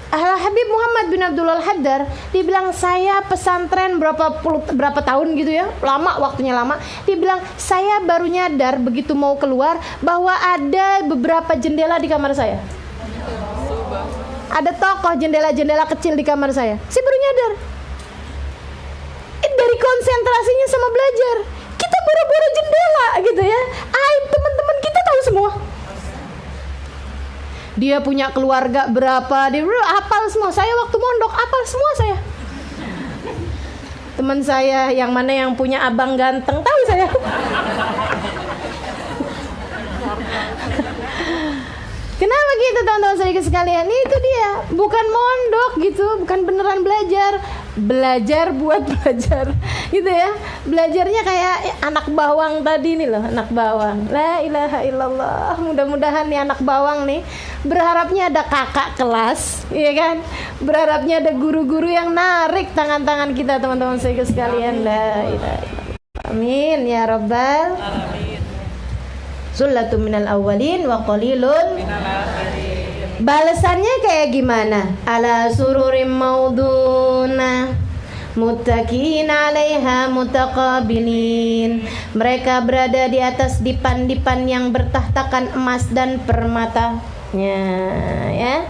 Habib Muhammad bin Abdullah Al-Haddar, dia bilang saya pesantren berapa tahun gitu ya, waktunya lama. Dia bilang saya baru nyadar begitu mau keluar bahwa ada beberapa jendela di kamar saya. Ada tokoh jendela-jendela kecil di kamar saya. Saya baru nyadar. Dari konsentrasinya sama belajar, kita boro-boro jendela gitu ya. Aib teman-teman kita tahu semua. Dia punya keluarga berapa, dia hafal semua. Saya waktu mondok hafal semua saya. Teman saya yang mana yang punya abang ganteng tahu saya. Kenapa gitu teman-teman saya sekalian? Itu dia, bukan mondok gitu, bukan beneran belajar buat belajar gitu ya. Belajarnya kayak anak bawang tadi nih loh, anak bawang. La ilaha illallah. Mudah-mudahan nih anak bawang nih berharapnya ada kakak kelas, iya kan? Berharapnya ada guru-guru yang narik tangan-tangan kita teman-teman saya sekalian. La ilaha illallah. Amin ya rabbal alamin. Sullatun minal awwalin wa qalilun minal akhirin. Balasannya kayak gimana? Ala sururim mauduna muttaqiin 'alaiha mutaqabilin. Mereka berada di atas dipan-dipan yang bertahtakan emas dan permata. Ya.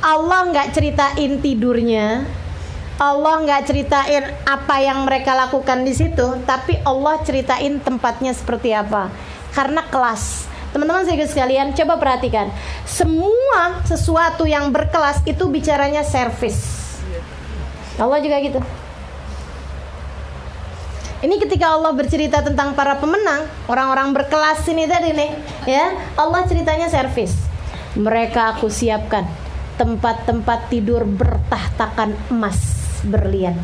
Allah enggak ceritain tidurnya. Allah enggak ceritain apa yang mereka lakukan di situ, tapi Allah ceritain tempatnya seperti apa. Karena kelas. Teman-teman saya sekalian, coba perhatikan. Semua sesuatu yang berkelas itu bicaranya servis. Allah juga gitu. Ini ketika Allah bercerita tentang para pemenang, orang-orang berkelas ini tadi nih, ya, Allah ceritanya servis. Mereka aku siapkan tempat-tempat tidur bertahtakan emas berlian.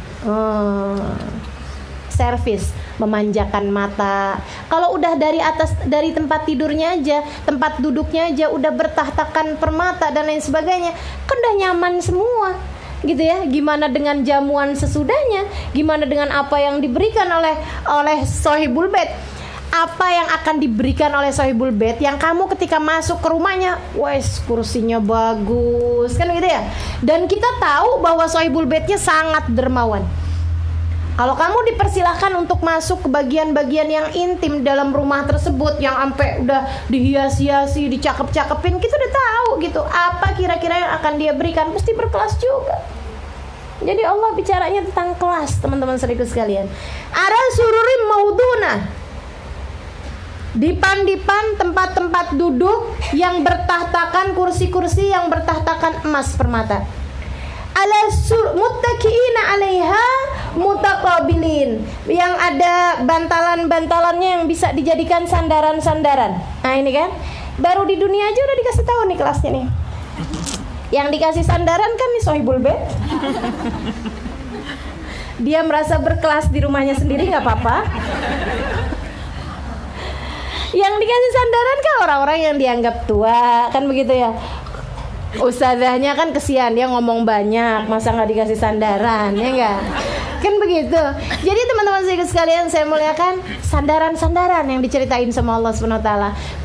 Servis, memanjakan mata. Kalau udah dari atas, dari tempat tidurnya aja, tempat duduknya aja udah bertahtakan permata dan lain sebagainya, kan udah nyaman semua gitu ya. Gimana dengan jamuan sesudahnya? Gimana dengan apa yang diberikan oleh sahibul bait? Apa yang akan diberikan oleh sahibul bait yang kamu ketika masuk ke rumahnya, wes kursinya bagus kan gitu ya. Dan kita tahu bahwa sahibul baitnya sangat dermawan. Kalau kamu dipersilahkan untuk masuk ke bagian-bagian yang intim dalam rumah tersebut, yang sampai udah dihias-hiasi, dicakep-cakepin, kita udah tahu gitu apa kira-kira yang akan dia berikan, mesti berkelas juga. Jadi Allah bicaranya tentang kelas, teman-teman sekalian. Ara sururim mauduna, dipan-dipan, tempat-tempat duduk yang bertahtakan, kursi-kursi yang bertahtakan emas permata. Ala muttaqiina 'alaiha mutaqabilin, yang ada bantalan-bantalannya yang bisa dijadikan sandaran-sandaran. Nah ini kan baru di dunia aja udah dikasih tahu nih kelasnya nih. Yang dikasih sandaran kan nih sohibul bed. Dia merasa berkelas di rumahnya sendiri nggak apa-apa. Yang dikasih sandaran kan orang-orang yang dianggap tua, kan begitu ya. Ustazahnya kan kesian, dia ngomong banyak, masa nggak dikasih sandaran, ya enggak? Kan begitu. Jadi teman-teman sekalian, saya muliakan, sandaran-sandaran yang diceritain sama Allah SWT.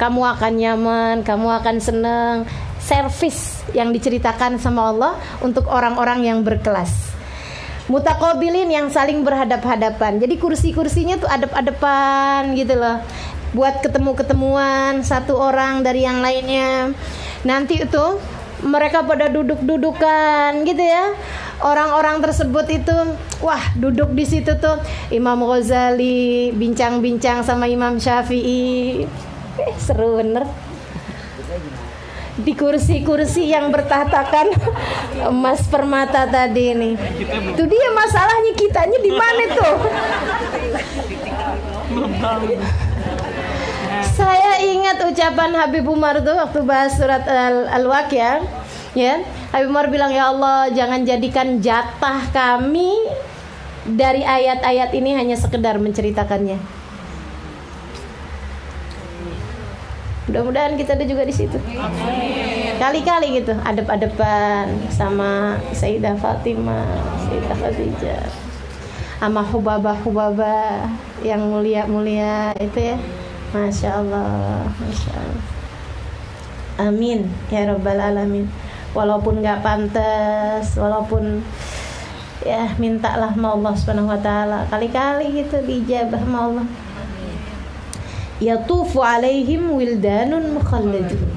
Kamu akan nyaman, kamu akan seneng. Servis yang diceritakan sama Allah untuk orang-orang yang berkelas. Mutaqabilin, yang saling berhadap-hadapan. Jadi kursi-kursinya tuh adep-adepan gitu loh. Buat ketemu-ketemuan satu orang dari yang lainnya. Nanti itu mereka pada duduk-dudukan gitu ya. Orang-orang tersebut itu, wah, duduk di situ tuh Imam Ghazali bincang-bincang sama Imam Syafi'i. Seru bener. Di kursi-kursi yang bertahtakan emas permata tadi ini. Itu dia masalahnya, kitanya di mana tuh? Saya ingat ucapan Habib Umar tuh waktu bahas surat Al-Waqiah, ya. Habib Umar bilang, ya Allah, jangan jadikan jatah kami dari ayat-ayat ini hanya sekedar menceritakannya. Mudah-mudahan kita ada juga di situ. Kali-kali gitu, adep-adepan sama Sayyidah Fatimah, Sayyidah Khadijah, sama hubabah-hubabah yang mulia-mulia itu ya. Masya Allah, Masya Allah. Amin ya Rabbal Alamin. Walaupun gak pantas, walaupun ya mintalah sama Allah Subhanahu wa ta'ala. Kali-kali gitu diijabah sama Allah. Yatufu alaihim wildanun mukhalladun.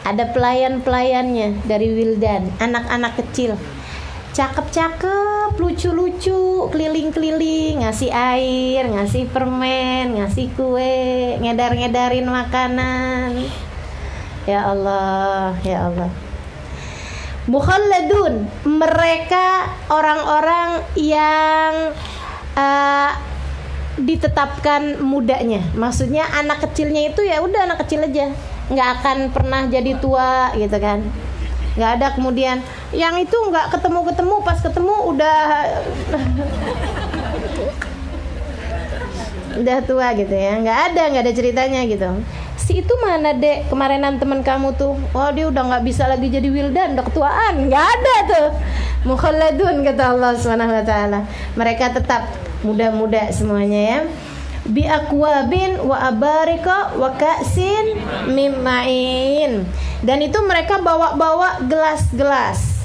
Ada pelayan-pelayannya dari wildan, anak-anak kecil, cakep-cakep, lucu-lucu, keliling-keliling, ngasih air, ngasih permen, ngasih kue, ngedar-ngedarin makanan. Ya Allah, ya Allah. Mukhalladun, mereka orang-orang yang ditetapkan mudanya. Maksudnya anak kecilnya itu ya udah anak kecil aja, nggak akan pernah jadi tua gitu kan. Nggak ada kemudian yang itu nggak ketemu pas ketemu udah tua gitu ya. Nggak ada ceritanya gitu. Si itu mana dek, kemarinan teman kamu tuh, oh dia udah nggak bisa lagi jadi wildan, udah ketuaan. Nggak ada tuh. Mukhalladun kata Allah SWT. Mereka tetap muda-muda semuanya ya. Bi akwabin wa abarika wa ka'sin mim ma'in. Dan itu mereka bawa-bawa gelas-gelas.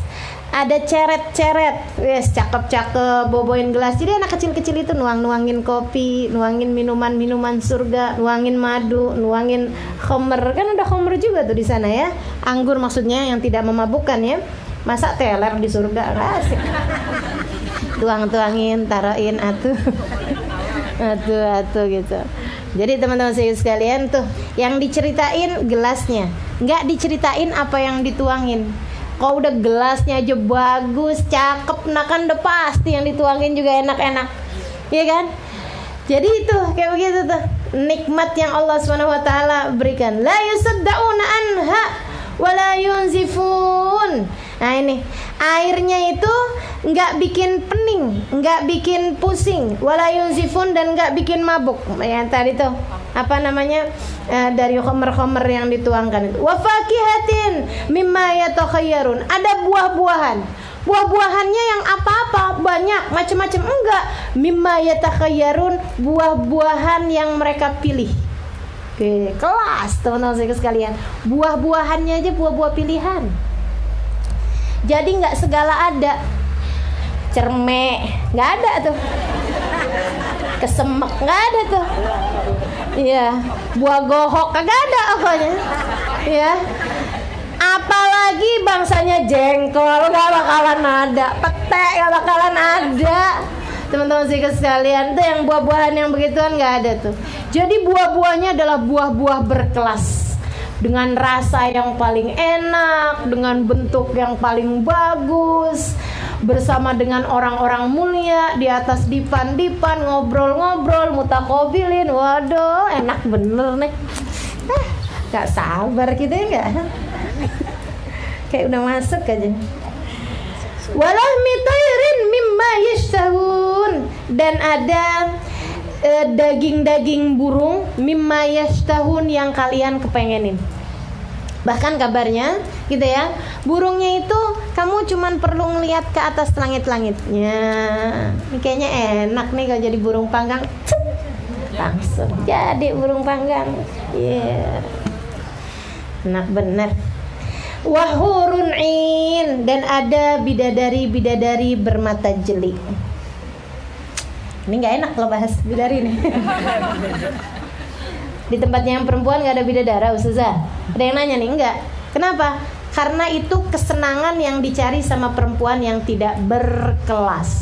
Ada ceret-ceret. Wes cakep-cakep bawain gelas. Jadi anak kecil-kecil itu nuangin kopi, nuangin minuman-minuman surga, nuangin madu, nuangin khamr. Kan ada khamr juga tuh di sana ya. Anggur maksudnya yang tidak memabukkan ya. Masa teler di surga, nggak asik. Tuang-tuangin, taruhin atuh gitu. Jadi teman-teman saya sekalian tuh yang diceritain gelasnya, nggak diceritain apa yang dituangin. Kalau udah gelasnya aja bagus, cakep, nah kan udah pasti yang dituangin juga enak-enak, ya kan? Jadi itu kayak begitu tuh nikmat yang Allah SWT berikan. La yusaddauna anha wala yunzifun. Nah ini airnya itu nggak bikin pening, nggak bikin pusing, wala yunzifun, dan nggak bikin mabuk. Yang tadi tuh apa namanya dari khomer-khomer yang dituangkan itu. Wa fakihatin mimma yatakhayyarun. Ada buah-buahan. Buah-buahannya yang apa-apa banyak macam-macam, enggak. Mimma yatakhayyarun, buah-buahan yang mereka pilih. Oke, kelas teman-teman saya sekalian. Buah-buahannya aja buah-buah pilihan. Jadi nggak segala ada. Cermek nggak ada tuh. Kesemek nggak ada tuh. Iya, buah gohok kagak ada apanya. Ya. Apalagi bangsanya jengkol nggak bakalan ada. Pete nggak bakalan ada. Teman-teman sekalian tuh yang buah-buahan yang begituan nggak ada tuh. Jadi buah-buahnya adalah buah-buah berkelas, dengan rasa yang paling enak, dengan bentuk yang paling bagus, bersama dengan orang-orang mulia di atas dipan-dipan, ngobrol-ngobrol, mutaqabilin. Waduh, enak bener nih. Gak sabar gitu ya, gak? Kayak udah masuk aja. Walahmi tayrin mimma yashtahun, dan ada daging-daging burung mimma yashtahun yang kalian kepengenin. Bahkan kabarnya gitu ya, burungnya itu kamu cuman perlu ngelihat ke atas langit-langitnya. Ini kayaknya enak nih kalau jadi burung panggang. Langsung jadi burung panggang. Iya. Enak bener. Wahurun in, dan ada bidadari-bidadari bermata jeli. Ini nggak enak kalau bahas bidadari nih. Di tempatnya yang perempuan nggak ada bidadara, Ustazah. Ada yang nanya nih, enggak. Kenapa? Karena itu kesenangan yang dicari sama perempuan yang tidak berkelas.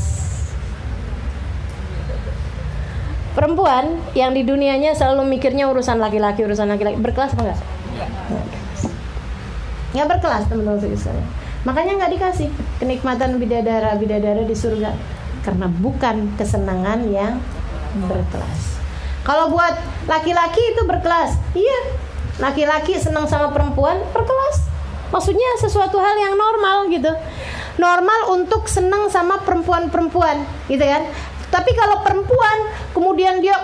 Perempuan yang di dunianya selalu mikirnya urusan laki-laki. Berkelas apa enggak? Nggak berkelas, teman-teman sekalian. Makanya nggak dikasih kenikmatan bidadara di surga, karena bukan kesenangan yang berkelas. Kalau buat laki-laki itu berkelas. Iya, laki-laki senang sama perempuan berkelas. Maksudnya sesuatu hal yang normal gitu. Normal untuk senang sama perempuan-perempuan gitu kan. Tapi kalau perempuan kemudian dia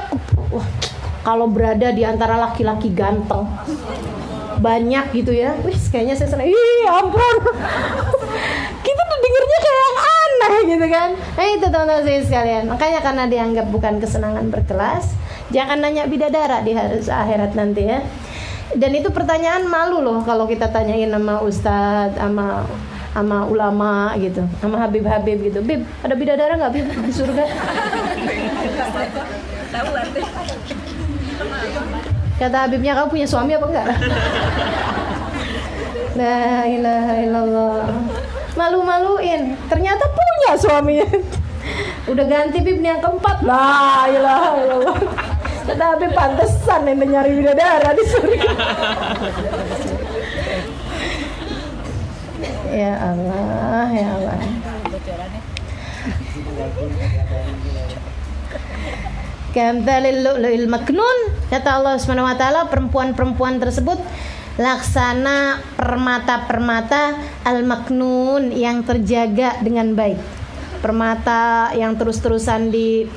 kalau berada di antara laki-laki ganteng banyak gitu ya, kayaknya saya senang. Ih ampun. Kita tuh dengernya kayak yang aneh gitu kan. Nah itu teman-teman saya sekalian. Makanya karena dianggap bukan kesenangan berkelas, jangan nanya bidadara di akhirat nanti ya. Dan itu pertanyaan malu loh kalau kita tanyain sama ustadz, sama ulama gitu, sama Habib gitu. Bib, ada bidadara nggak Bib di surga? Tahu nanti. Kata Habibnya, kamu punya suami apa enggak? La ilaha illallah. Malu-maluin. Ternyata punya suaminya. Udah ganti Bib yang keempat. La ilaha illallah. Kata Habib, pantesan yang nyari bidadara di surga. Ya Allah, ya Allah. Kamtalil lu'lu'il maknun, kata Allah Subhanahu wa taala, perempuan-perempuan tersebut laksana permata-permata al-maknun yang terjaga dengan baik. Permata yang terus-terusan di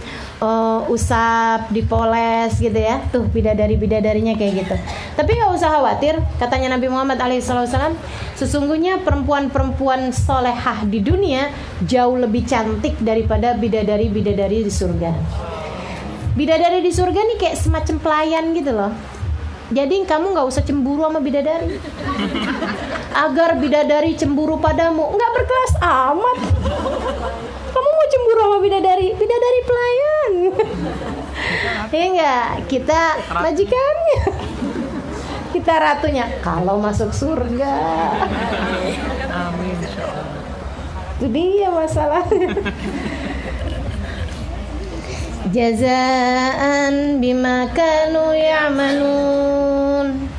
usap, dipoles gitu ya. Tuh bidadari-bidadarinya kayak gitu. Tapi enggak usah khawatir, katanya Nabi Muhammad SAW, sesungguhnya perempuan-perempuan solehah di dunia jauh lebih cantik daripada bidadari-bidadari di surga. Bidadari di surga nih kayak semacam pelayan gitu loh. Jadi kamu gak usah cemburu sama bidadari. Agar bidadari cemburu padamu, gak berkelas amat. Kamu mau cemburu sama bidadari? Bidadari pelayan. Ya enggak, kita majikannya. Kita ratunya. Kalau masuk surga. Amin. Itu dia masalahnya. Jazaan bima kanu ya'malun.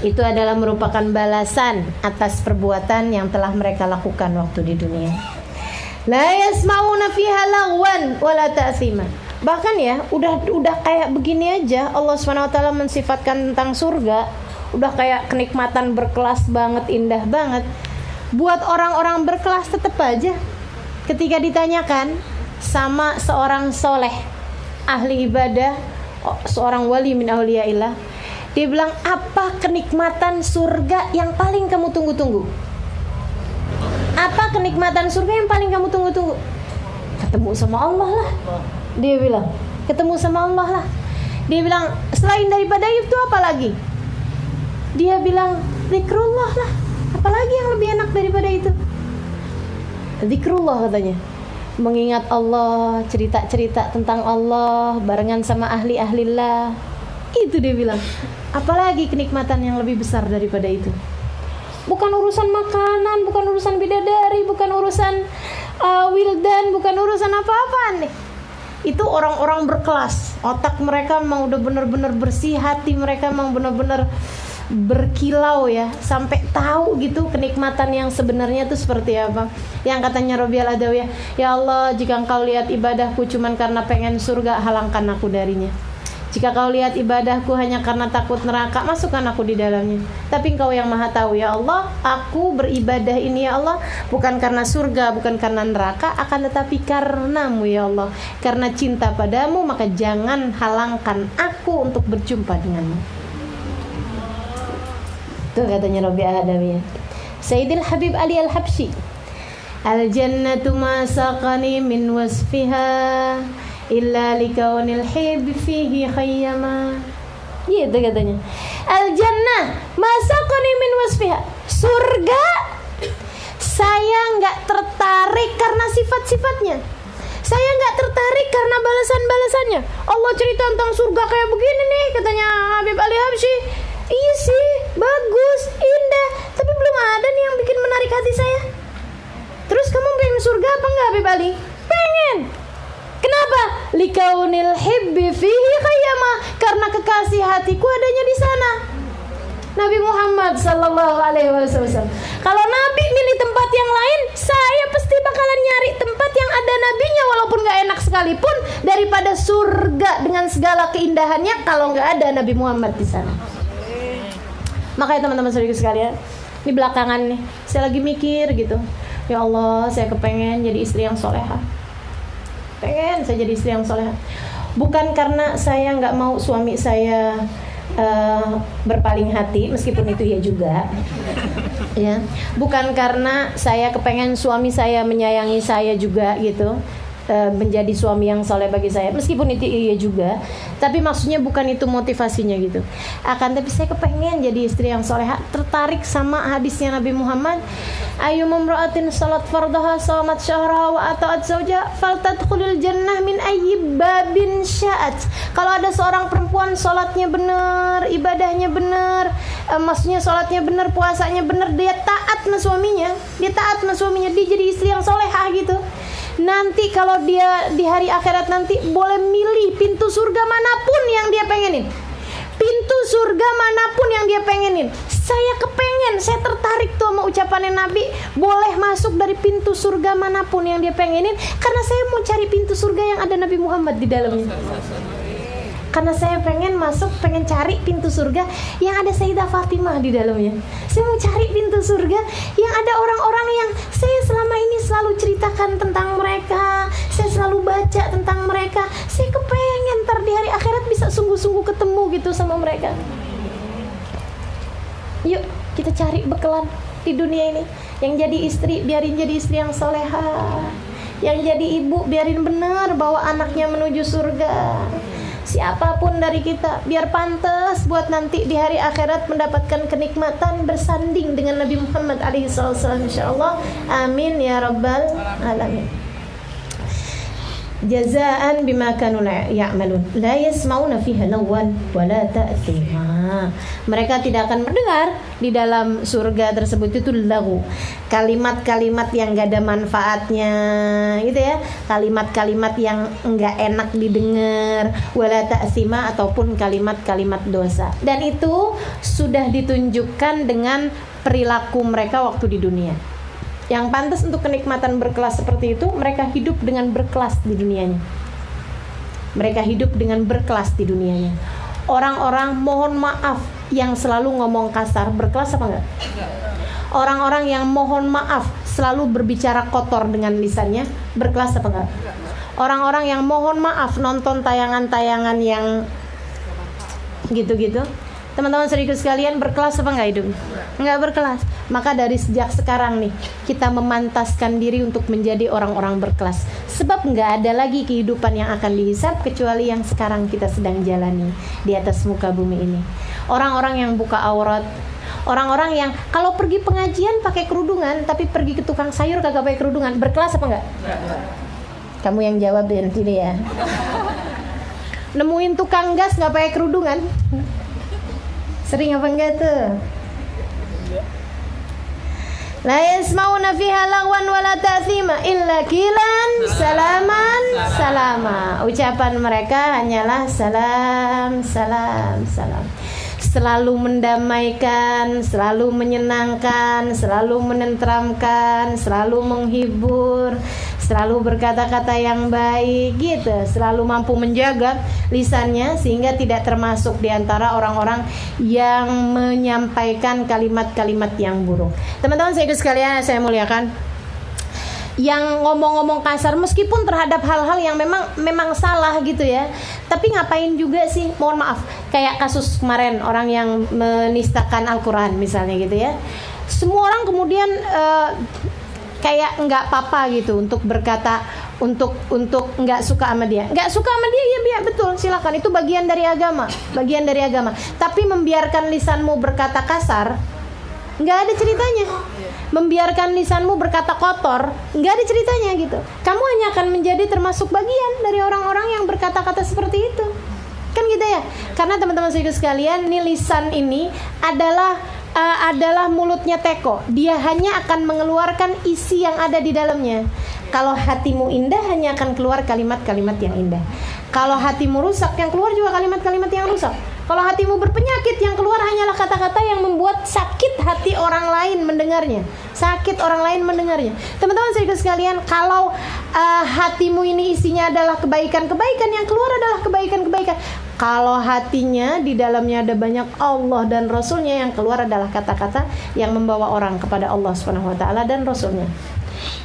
Itu adalah merupakan balasan atas perbuatan yang telah mereka lakukan waktu di dunia. La yasma'una fiha lagwan wala ta'thima. Bahkan ya, udah kayak begini aja Allah Subhanahu wa taala mensifatkan tentang surga, udah kayak kenikmatan berkelas banget, indah banget. Buat orang-orang berkelas tetap aja ketika ditanyakan sama seorang soleh, ahli ibadah, seorang wali min auliyaillah, dia bilang, apa kenikmatan surga yang paling kamu tunggu-tunggu? Apa kenikmatan surga yang paling kamu tunggu-tunggu? Ketemu sama Allah lah. Dia bilang, ketemu sama Allah lah. Dia bilang, selain daripada itu apa lagi? Dia bilang, zikrullah lah. Apalagi yang lebih enak daripada itu? Zikrullah katanya. Mengingat Allah, cerita-cerita tentang Allah barengan sama ahli-ahlillah. Itu dia bilang. Apalagi kenikmatan yang lebih besar daripada itu? Bukan urusan makanan, bukan urusan bidadari, bukan urusan wildan, bukan urusan apa-apaan nih. Itu orang-orang berkelas. Otak mereka memang udah benar-benar bersih, hati mereka memang benar-benar berkilau ya, sampai tahu gitu kenikmatan yang sebenarnya itu seperti apa. Yang katanya Rabi'al Adawiyah, ya Allah, jika engkau lihat ibadahku cuman karena pengen surga, halangkan aku darinya. Jika kau lihat ibadahku hanya karena takut neraka, masukkan aku di dalamnya. Tapi Engkau yang maha tahu, ya Allah, aku beribadah ini ya Allah bukan karena surga, bukan karena neraka, akan tetapi karenamu ya Allah. Karena cinta padamu, maka jangan halangkan aku untuk berjumpa denganmu. Itu katanya Rabbi Adawiyah. Sayyidil Habib Ali Al-Habsyi, al-jannatu ma saqani min wasfiha illa likaunil hib fihi khayyama. Gitu katanya. Al-jannah masaqani min wasfiha. Surga saya enggak tertarik karena sifat-sifatnya. Saya enggak tertarik karena balasan-balasannya. Allah cerita tentang surga kayak begini nih, katanya Habib Ali Habsyi. Iya sih, bagus, indah, tapi belum ada nih yang bikin menarik hati saya. Terus kamu pengen surga apa enggak, Habib Ali? Pengen. Kenapa? Likaunil hibbi fihi khayyama, karena kekasih hatiku adanya di sana. Nabi Muhammad sallallahu alaihi wasallam. Kalau Nabi milih tempat yang lain, saya pasti bakalan nyari tempat yang ada nabinya walaupun gak enak sekalipun, daripada surga dengan segala keindahannya kalau gak ada Nabi Muhammad di sana. Makanya teman-teman saudara sekalian, di belakangan nih saya lagi mikir gitu, ya Allah, saya kepengen jadi istri yang solehah. Pengen saya jadi istri yang solehah. Bukan karena saya nggak mau suami saya berpaling hati, meskipun itu ya juga, ya. Bukan karena saya kepengen suami saya menyayangi saya juga gitu, menjadi suami yang soleh bagi saya, meskipun itu iya juga. Tapi maksudnya bukan itu motivasinya gitu. Akan tapi saya kepengen jadi istri yang solehah. Tertarik sama hadisnya Nabi Muhammad, ayu mamra'atin salat fardaha shamat syahraha wa ata'at zawja faltadkhulil jannah min ayyi babin sya'at. Kalau ada seorang perempuan salatnya benar, ibadahnya benar, maksudnya salatnya benar, puasanya benar, dia taat sama suaminya, dia jadi istri yang solehah gitu. Nanti kalau dia di hari akhirat nanti boleh milih pintu surga manapun yang dia pengenin. Pintu surga manapun yang dia pengenin. Saya kepengen, saya tertarik tuh sama ucapannya Nabi, boleh masuk dari pintu surga manapun yang dia pengenin, karena saya mau cari pintu surga yang ada Nabi Muhammad di dalamnya. Karena saya pengen masuk, pengen cari pintu surga yang ada Sayyidah Fatimah di dalamnya. Saya mau cari pintu surga yang ada orang-orang yang saya selama ini selalu ceritakan tentang mereka, saya selalu baca tentang mereka. Saya kepengen ntar di hari akhirat bisa sungguh-sungguh ketemu gitu sama mereka. Yuk kita cari bekalan di dunia ini. Yang jadi istri, biarin jadi istri yang solehah. Yang jadi ibu, biarin benar bawa anaknya menuju surga. Siapapun dari kita, biar pantas buat nanti di hari akhirat mendapatkan kenikmatan bersanding dengan Nabi Muhammad alaihissalam, insyaallah. Amin ya rabbal alamin. Jazaan bima kanu ya'malun la yasma'una fiha lagwan wala ta'thima. Mereka tidak akan mendengar di dalam surga tersebut itu lagu, kalimat-kalimat yang gak ada manfaatnya gitu ya, kalimat-kalimat yang enggak enak didengar, wala ta'thima, ataupun kalimat-kalimat dosa. Dan itu sudah ditunjukkan dengan perilaku mereka waktu di dunia. Yang pantas untuk kenikmatan berkelas seperti itu, mereka hidup dengan berkelas di dunianya. Mereka hidup dengan berkelas di dunianya. Orang-orang mohon maaf yang selalu ngomong kasar, berkelas apa enggak? Orang-orang yang mohon maaf selalu berbicara kotor dengan lisannya, berkelas apa enggak? Orang-orang yang mohon maaf nonton tayangan-tayangan yang gitu-gitu, teman-teman saudaraku sekalian, berkelas apa enggak hidup? Enggak berkelas. Maka dari sejak sekarang nih, kita memantaskan diri untuk menjadi orang-orang berkelas. Sebab enggak ada lagi kehidupan yang akan dihisab kecuali yang sekarang kita sedang jalani di atas muka bumi ini. Orang-orang yang buka aurat, orang-orang yang kalau pergi pengajian pakai kerudungan, tapi pergi ke tukang sayur kagak pakai kerudungan, berkelas apa enggak? Kamu yang jawab nanti deh ya. Nemuin tukang gas nggak pakai kerudungan, sering apa enggak tuh? La yasmauna fiha lagwan wala ta'thima illa kilan salaman salama. Ucapan mereka hanyalah salam, salam, salam. Selalu mendamaikan, selalu menyenangkan, selalu menenteramkan, selalu menghibur, selalu berkata-kata yang baik gitu, selalu mampu menjaga lisannya sehingga tidak termasuk di antara orang-orang yang menyampaikan kalimat-kalimat yang buruk. Teman-teman saya sekalian, saya muliakan, yang ngomong-ngomong kasar meskipun terhadap hal-hal yang memang salah gitu ya, tapi ngapain juga sih, mohon maaf, kayak kasus kemarin orang yang menistakan Al-Quran misalnya gitu ya, semua orang kemudian kayak nggak apa-apa gitu untuk berkata, untuk nggak suka sama dia, ya betul, silakan, itu bagian dari agama, tapi membiarkan lisanmu berkata kasar nggak ada ceritanya. Membiarkan lisanmu berkata kotor nggak ada ceritanya gitu. Kamu hanya akan menjadi termasuk bagian dari orang-orang yang berkata-kata seperti itu, kan gitu ya. Karena teman-teman sekalian, nih lisan ini adalah mulutnya teko. Dia hanya akan mengeluarkan isi yang ada di dalamnya. Kalau hatimu indah, hanya akan keluar kalimat-kalimat yang indah. Kalau hatimu rusak, yang keluar juga kalimat-kalimat yang rusak. Kalau hatimu berpenyakit, yang keluar hanyalah kata-kata yang membuat sakit hati orang lain mendengarnya. Teman-teman sekalian, kalau hatimu ini isinya adalah kebaikan-kebaikan, yang keluar adalah kebaikan-kebaikan. Kalau hatinya di dalamnya ada banyak Allah dan Rasulnya, yang keluar adalah kata-kata yang membawa orang kepada Allah SWT dan Rasulnya.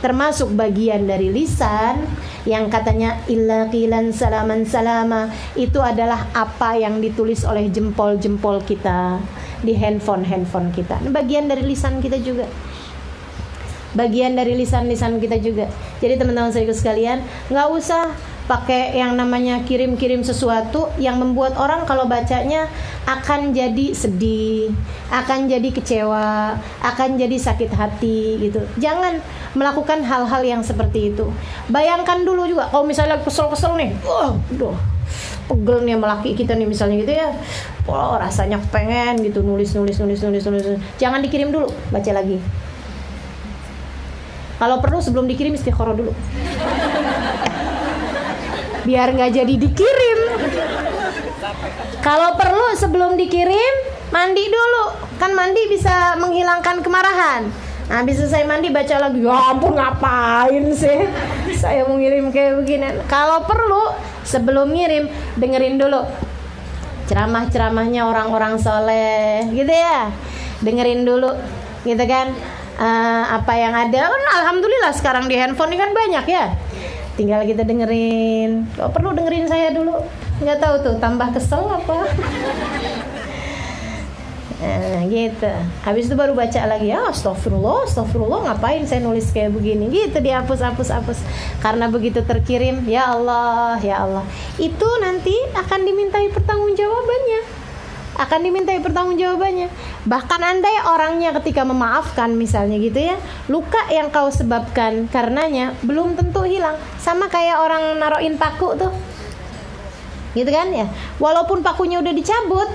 Termasuk bagian dari lisan yang katanya illa qilan salaman salama, itu adalah apa yang ditulis oleh jempol-jempol kita di handphone kita. Ini bagian dari lisan kita juga. Lisan kita juga. Jadi teman-teman saya sekalian, nggak usah pakai yang namanya kirim-kirim sesuatu yang membuat orang kalau bacanya akan jadi sedih, akan jadi kecewa, akan jadi sakit hati gitu. Jangan melakukan hal-hal yang seperti itu. Bayangkan dulu juga kalau misalnya kesel-kesel nih, pegel nih sama laki kita nih misalnya gitu ya, rasanya pengen gitu nulis. Jangan dikirim dulu, baca lagi. Kalau perlu sebelum dikirim istikharah dulu, biar nggak jadi dikirim. Kalau perlu sebelum dikirim mandi dulu, kan mandi bisa menghilangkan kemarahan. Nah, habis selesai mandi baca lagi, ya ampun ngapain sih saya mau ngirim kayak begini. Kalau perlu sebelum ngirim dengerin dulu ceramah-ceramahnya orang-orang soleh gitu ya, dengerin dulu gitu kan. Apa yang ada kan alhamdulillah sekarang di handphone ini kan banyak ya, tinggal kita dengerin. Kalau perlu dengerin saya dulu, nggak tahu tuh tambah kesel apa. Gitu. Habis itu baru baca lagi, ya astagfirullah, ngapain saya nulis kayak begini gitu, dihapus. Karena begitu terkirim, ya Allah, itu nanti akan dimintai pertanggungjawabannya. Bahkan andai orangnya ketika memaafkan misalnya gitu ya, luka yang kau sebabkan karenanya belum tentu hilang. Sama kayak orang naroin paku tuh, gitu kan ya. Walaupun pakunya udah dicabut,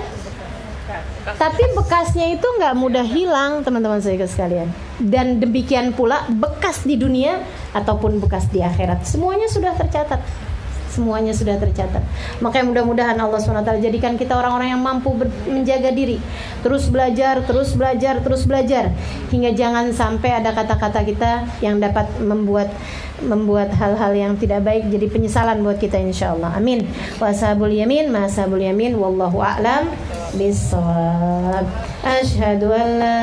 tapi bekasnya itu nggak mudah hilang, teman-teman saya sekalian. Dan demikian pula bekas di dunia ataupun bekas di akhirat, semuanya sudah tercatat. Makanya mudah-mudahan Allah SWT jadikan kita orang-orang yang mampu menjaga diri, terus belajar hingga jangan sampai ada kata-kata kita yang dapat membuat hal-hal yang tidak baik jadi penyesalan buat kita, insyaallah. Amin. Wa ashabul yamin ma ashabul yamin wallahu a'lam bissawab. Asyhadu an la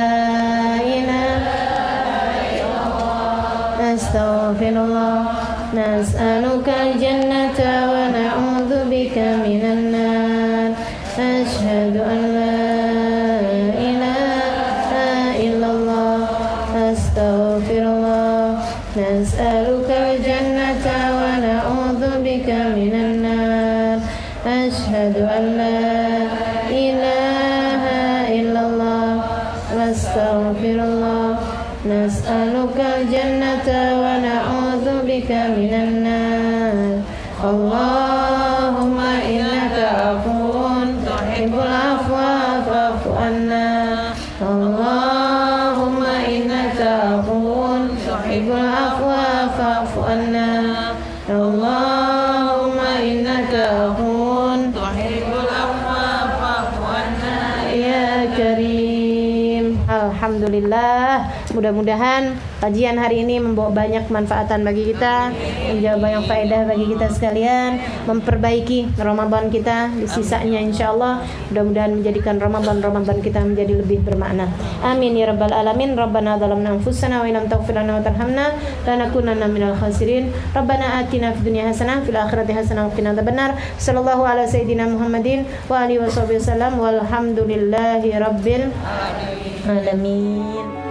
ilaha illallah, astaghfirullah, nas'aluka al-jannata wa na'udzu bika minan nar. Asyhadu an la ilaha illallah, astaghfirullah, nas'aluka al-jannata wa na'udzu bika minan nar. Asyhadu an la ilaha illallah, astaghfirullah, nas'aluka al-jannata wa na'udzu bika minan nar. Allahumma innaka afuwun tuhibbul afwa fa'fu anna. Allahumma innaka afuwun tuhibbul afwa fa'fu anna. Allahumma innaka afuwun tuhibbul afwa fa'fu anna ya karim. Alhamdulillah. Mudah-mudahan kajian hari ini membawa banyak manfaatan bagi kita, menjawab banyak faedah bagi kita sekalian, memperbaiki Ramadan kita di sisanya insyaallah. Mudah-mudahan menjadikan Ramadan kita menjadi lebih bermakna. Amin ya rabbal alamin. Rabbana dzalamna anfusana wa illam taghfir lana wa tarhamna lanakunanna minal khasirin. Rabbana atina fid dunya hasanah fil akhirati hasanah wa qina adzabannar. Sallallahu ala sayyidina Muhammadin wa alihi wasallam walhamdulillahi rabbil alamin.